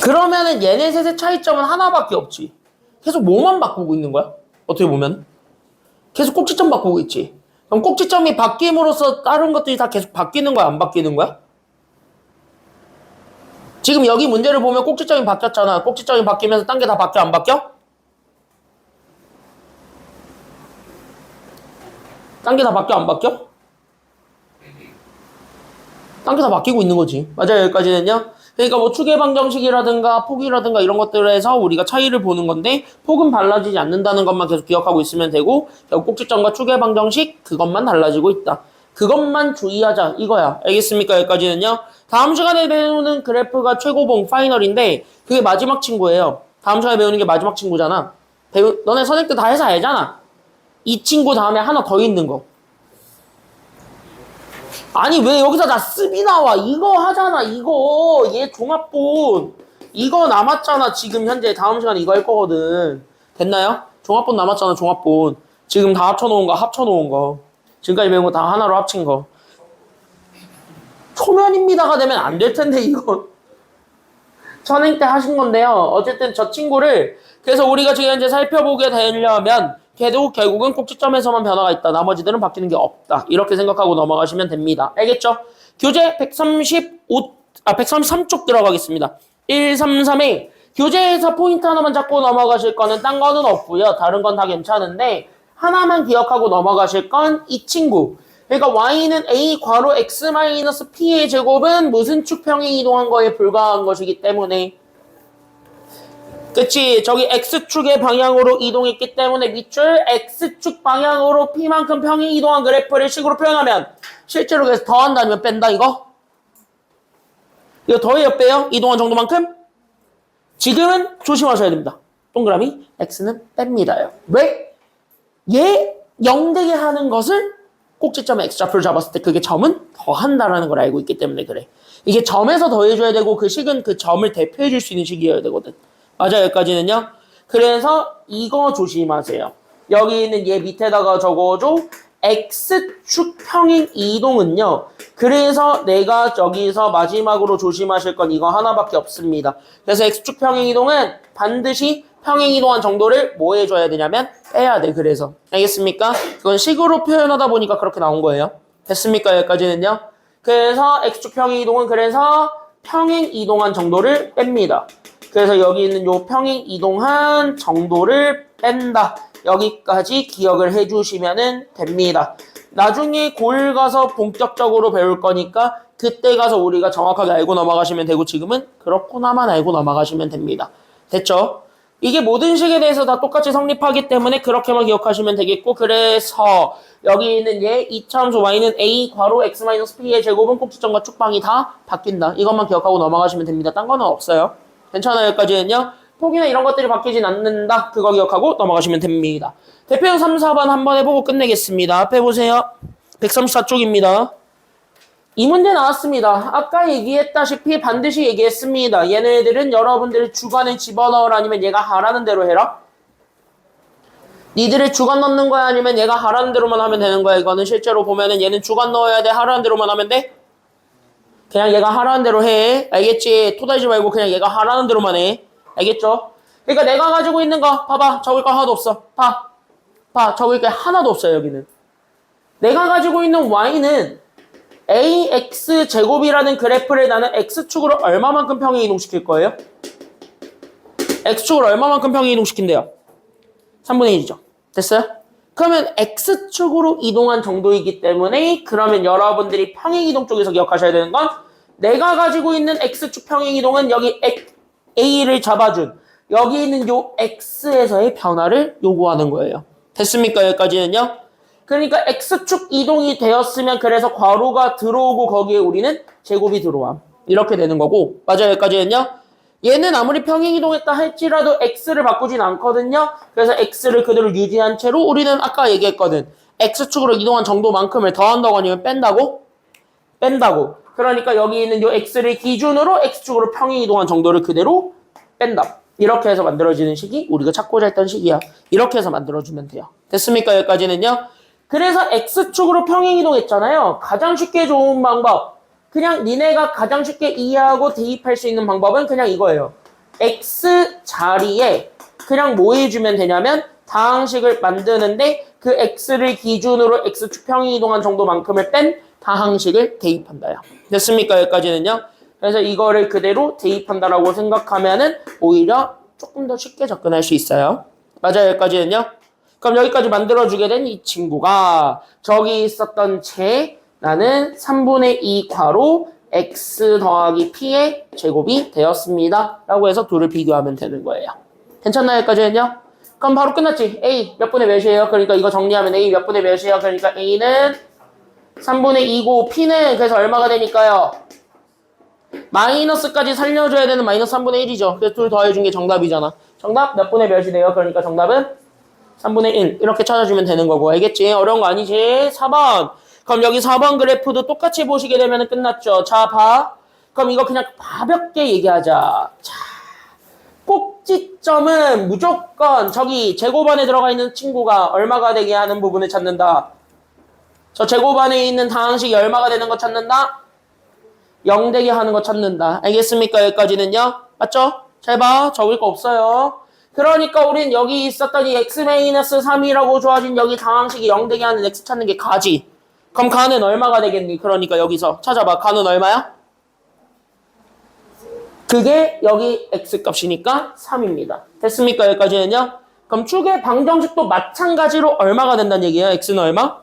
그러면은 얘네 셋의 차이점은 하나밖에 없지. 계속 뭐만 바꾸고 있는 거야? 어떻게 보면 계속 꼭지점 바꾸고 있지. 그럼 꼭지점이 바뀜으로써 다른 것들이 다 계속 바뀌는 거야, 안 바뀌는 거야? 지금 여기 문제를 보면 꼭지점이 바뀌었잖아. 꼭지점이 바뀌면서 딴 게 다 바뀌어, 안 바뀌어? 딴 게 다 바뀌어, 안 바뀌어? 딴 게 다 바뀌고 있는 거지. 맞아요, 여기까지는요. 그러니까 뭐 추계 방정식이라든가 폭이라든가 이런 것들에서 우리가 차이를 보는 건데 폭은 달라지지 않는다는 것만 계속 기억하고 있으면 되고 결국 꼭지점과 추계 방정식 그것만 달라지고 있다. 그것만 주의하자 이거야. 알겠습니까? 여기까지는요. 다음 시간에 배우는 그래프가 최고봉 파이널인데 그게 마지막 친구예요. 다음 시간에 배우는 게 마지막 친구잖아. 너네 선생님 때 다 해서 알잖아. 이 친구 다음에 하나 더 있는 거. 아니 왜 여기서 나 습이 나와? 이거 하잖아. 이거 얘 종합본 이거 남았잖아. 지금 현재 다음 시간에 이거 할 거거든. 됐나요? 종합본 남았잖아. 종합본 지금 다 합쳐놓은 거 합쳐놓은 거 지금까지 배운 거 다 하나로 합친 거. 초면입니다가 되면 안 될 텐데 이건 선행 때 하신 건데요. 어쨌든 저 친구를 그래서 우리가 지금 현재 살펴보게 되려면 걔도 결국은 꼭지점에서만 변화가 있다. 나머지들은 바뀌는 게 없다. 이렇게 생각하고 넘어가시면 됩니다. 알겠죠? 교재 133쪽 들어가겠습니다. 133에 교재에서 포인트 하나만 잡고 넘어가실 거는 딴 거는 없고요. 다른 건 다 괜찮은데 하나만 기억하고 넘어가실 건 이 친구. 그러니까 y는 a 괄호 x-p의 제곱은 무슨 축 평행 이동한 거에 불과한 것이기 때문에 그치 저기 x축의 방향으로 이동했기 때문에 밑줄 x축 방향으로 p만큼 평행 이동한 그래프를 식으로 표현하면 실제로 그래서 더한다 아니면 뺀다 이거? 이거 더해요 빼요? 이동한 정도만큼? 지금은 조심하셔야 됩니다. 동그라미 x는 뺍니다요. 왜? 얘 0되게 하는 것을 꼭지점에 x좌표를 잡았을 때 그게 점은 더한다라는 걸 알고 있기 때문에 그래. 이게 점에서 더해줘야 되고 그 식은 그 점을 대표해 줄 수 있는 식이어야 되거든. 맞아요, 여기까지는요. 그래서 이거 조심하세요. 여기 있는 얘 밑에다가 적어줘. X축 평행 이동은요. 그래서 내가 저기서 마지막으로 조심하실 건 이거 하나밖에 없습니다. 그래서 X축 평행 이동은 반드시 평행 이동한 정도를 뭐 해줘야 되냐면 빼야 돼. 그래서 알겠습니까? 그건 식으로 표현하다 보니까 그렇게 나온 거예요. 됐습니까? 여기까지는요. 그래서 X축 평행 이동은 그래서 평행 이동한 정도를 뺍니다. 그래서 여기 있는 요 평행 이동한 정도를 뺀다. 여기까지 기억을 해주시면 됩니다. 나중에 고1 가서 본격적으로 배울 거니까 그때 가서 우리가 정확하게 알고 넘어가시면 되고 지금은 그렇구나만 알고 넘어가시면 됩니다. 됐죠? 이게 모든 식에 대해서 다 똑같이 성립하기 때문에 그렇게만 기억하시면 되겠고 그래서 여기 있는 얘 이차함수 y는 a 괄호 x-p의 제곱은 꼭지점과 축방이 다 바뀐다. 이것만 기억하고 넘어가시면 됩니다. 딴 거는 없어요. 괜찮아요? 여기까지는요. 폭이나 이런 것들이 바뀌진 않는다. 그거 기억하고 넘어가시면 됩니다. 대표형 3, 4번 한번 해보고 끝내겠습니다. 앞에 보세요. 134쪽입니다. 이 문제 나왔습니다. 아까 얘기했다시피 반드시 얘기했습니다. 얘네들은 여러분들이 주관을 집어넣으라 아니면 얘가 하라는 대로 해라. 니들이 주관 넣는 거야 아니면 얘가 하라는 대로만 하면 되는 거야. 이거는 실제로 보면은 얘는 주관 넣어야 돼. 하라는 대로만 하면 돼. 그냥 얘가 하라는 대로 해. 알겠지? 토달지 말고 그냥 얘가 하라는 대로만 해. 알겠죠? 그러니까 내가 가지고 있는 거 봐봐. 적을 거 하나도 없어. 봐. 적을 게 하나도 없어요. 여기는. 내가 가지고 있는 y는 ax 제곱이라는 그래프를 나는 x축으로 얼마만큼 평행 이동시킬 거예요? x축으로 얼마만큼 평행 이동시킨대요? 3분의 1이죠. 됐어요? 그러면 x축으로 이동한 정도이기 때문에 그러면 여러분들이 평행 이동 쪽에서 기억하셔야 되는 건 내가 가지고 있는 x축 평행 이동은 여기 a를 잡아준 여기 있는 요 x에서의 변화를 요구하는 거예요. 됐습니까? 여기까지는요? 그러니까 x축 이동이 되었으면 그래서 괄호가 들어오고 거기에 우리는 제곱이 들어와. 이렇게 되는 거고 맞아요? 여기까지는요? 얘는 아무리 평행 이동했다 할지라도 x를 바꾸진 않거든요. 그래서 x를 그대로 유지한 채로 우리는 아까 얘기했거든. x축으로 이동한 정도만큼을 더한다고 아니면 뺀다고? 뺀다고. 그러니까 여기 있는 요 x를 기준으로 x축으로 평행 이동한 정도를 그대로 뺀다. 이렇게 해서 만들어지는 식이 우리가 찾고자 했던 식이야. 이렇게 해서 만들어주면 돼요. 됐습니까? 여기까지는요? 그래서 x축으로 평행 이동했잖아요. 가장 쉽게 좋은 방법. 그냥 니네가 가장 쉽게 이해하고 대입할 수 있는 방법은 그냥 이거예요. x 자리에 그냥 뭐 해주면 되냐면 다항식을 만드는데 그 x를 기준으로 x축 평행 이동한 정도만큼을 뺀 다항식을 대입한다요. 됐습니까? 여기까지는요. 그래서 이거를 그대로 대입한다라고 생각하면은 오히려 조금 더 쉽게 접근할 수 있어요. 맞아요. 여기까지는요. 그럼 여기까지 만들어주게 된 이 친구가 저기 있었던 나는 3분의 2 괄호 x 더하기 p의 제곱이 되었습니다. 라고 해서 둘을 비교하면 되는 거예요. 괜찮나요? 여기까지는요? 그럼 바로 끝났지. a 몇 분의 몇이에요? 그러니까 이거 정리하면 a 몇 분의 몇이에요? 그러니까 a는 3분의 2고 p는 그래서 얼마가 되니까요? 마이너스까지 살려줘야 되는 마이너스 3분의 1이죠. 그래서 둘 더해준 게 정답이잖아. 정답 몇 분의 몇이 돼요? 그러니까 정답은 3분의 1 이렇게 찾아주면 되는 거고. 알겠지? 어려운 거 아니지? 4번. 그럼 여기 4번 그래프도 똑같이 보시게 되면 끝났죠. 자, 봐. 그럼 이거 그냥 가볍게 얘기하자. 자, 꼭지점은 무조건 저기 제곱 안에 들어가 있는 친구가 얼마가 되게 하는 부분을 찾는다. 저 제곱 안에 있는 다항식이 얼마가 되는 거 찾는다? 0 되게 하는 거 찾는다. 알겠습니까? 여기까지는요. 맞죠? 잘 봐. 적을 거 없어요. 그러니까 우린 여기 있었던 이 x-3이라고 주어진 여기 다항식이 0 되게 하는 x 찾는 게 가지. 그럼 가는 얼마가 되겠니? 그러니까 여기서 찾아봐. 가는 얼마야? 그게 여기 x 값이니까 3입니다. 됐습니까? 여기까지는요. 그럼 축의 방정식도 마찬가지로 얼마가 된다는 얘기예요. x는 얼마?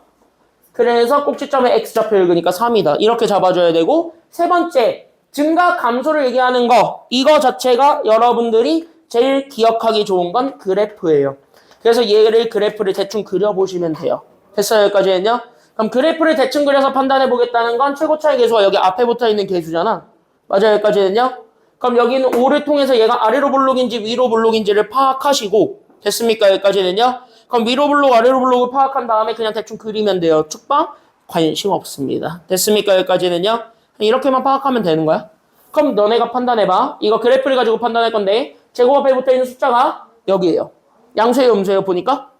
그래서 꼭지점에 x좌표 읽으니까 3이다. 이렇게 잡아줘야 되고 세 번째, 증가 감소를 얘기하는 거. 이거 자체가 여러분들이 제일 기억하기 좋은 건 그래프예요. 그래서 얘를 그래프를 대충 그려보시면 돼요. 됐어요? 여기까지는요. 그럼 그래프를 대충 그려서 판단해 보겠다는 건 최고 차이 계수가 여기 앞에 붙어 있는 계수잖아. 맞아요? 여기까지는요. 그럼 여기는 5를 통해서 얘가 아래로 볼록인지 위로 볼록인지를 파악하시고 됐습니까? 여기까지는요. 그럼 위로 볼록 아래로 볼록을 파악한 다음에 그냥 대충 그리면 돼요. 축방 관심 없습니다. 됐습니까? 여기까지는요. 이렇게만 파악하면 되는 거야. 그럼 너네가 판단해봐. 이거 그래프를 가지고 판단할 건데 제곱 앞에 붙어있는 숫자가 여기에요. 양수예요? 음수예요? 보니까?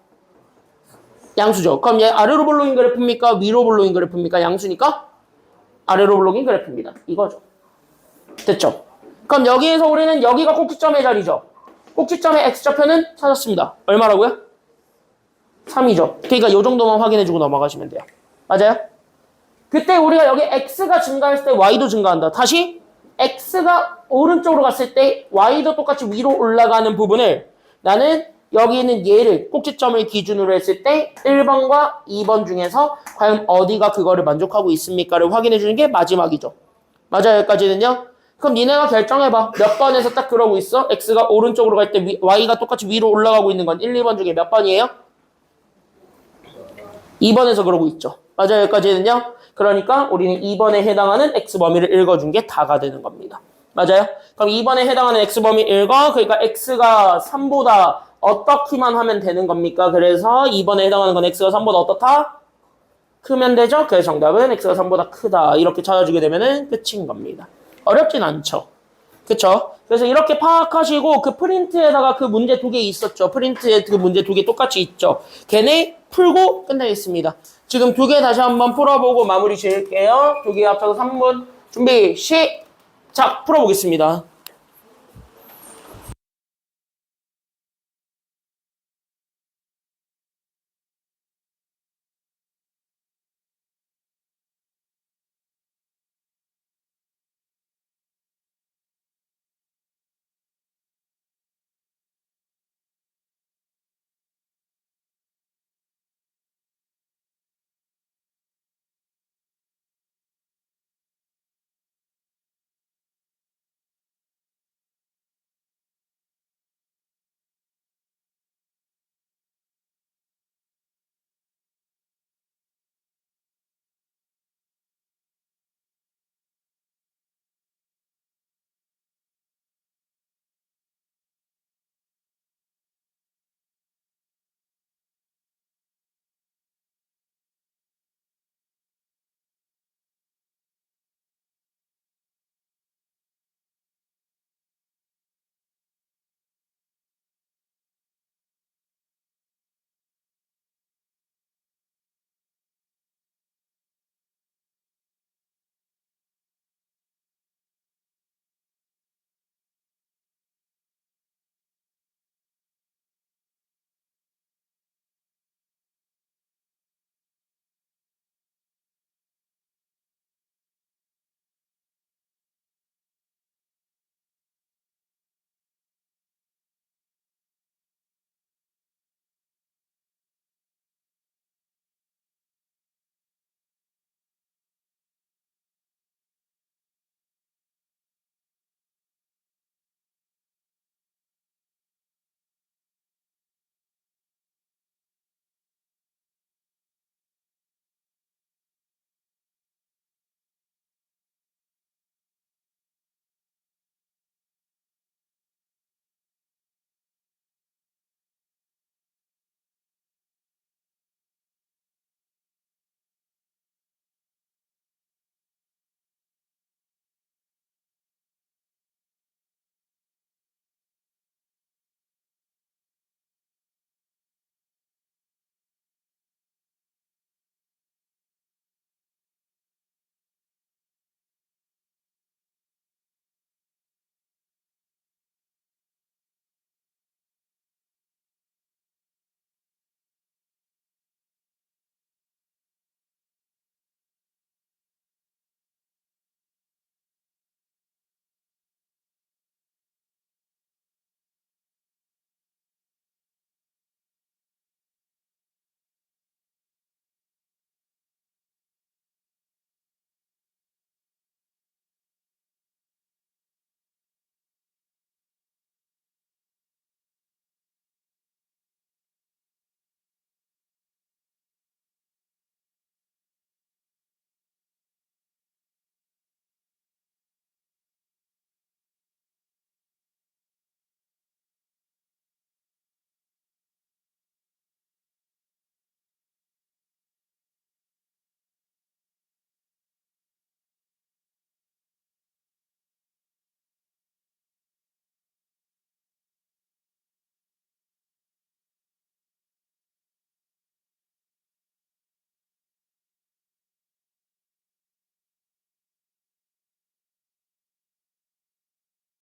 양수죠. 그럼 얘 아래로 볼록인 그래프입니까? 위로 볼록인 그래프입니까? 양수니까 아래로 볼록인 그래프입니다. 이거죠. 됐죠? 그럼 여기에서 우리는 여기가 꼭지점의 자리죠. 꼭지점의 x좌표는 찾았습니다. 얼마라고요? 3이죠. 그러니까 이 정도만 확인해주고 넘어가시면 돼요. 맞아요? 그때 우리가 여기 x가 증가했을 때 y도 증가한다. 다시 x가 오른쪽으로 갔을 때 y도 똑같이 위로 올라가는 부분을 나는 여기 있는 얘를 꼭지점을 기준으로 했을 때 1번과 2번 중에서 과연 어디가 그거를 만족하고 있습니까를 확인해주는 게 마지막이죠. 맞아요? 여기까지는요? 그럼 니네가 결정해봐. 몇 번에서 딱 그러고 있어? x가 오른쪽으로 갈 때 y가 똑같이 위로 올라가고 있는 건 1, 2번 중에 몇 번이에요? 2번에서 그러고 있죠. 맞아요? 여기까지는요? 그러니까 우리는 2번에 해당하는 x범위를 읽어준 게 다가 되는 겁니다. 맞아요? 그럼 2번에 해당하는 x범위 읽어. 그러니까 x가 3보다 어떻기만 하면 되는 겁니까? 그래서 2번에 해당하는 건 x가 3보다 어떻다? 크면 되죠? 그래서 정답은 x가 3보다 크다. 이렇게 찾아주게 되면 끝인 겁니다. 어렵진 않죠. 그쵸? 그래서 이렇게 파악하시고 그 프린트에다가 그 문제 2개 있었죠. 프린트에 그 문제 2개 똑같이 있죠. 걔네 풀고 끝내겠습니다. 지금 2개 다시 한번 풀어보고 마무리 지을게요. 2개 합쳐서 3분 준비 시작! 풀어보겠습니다.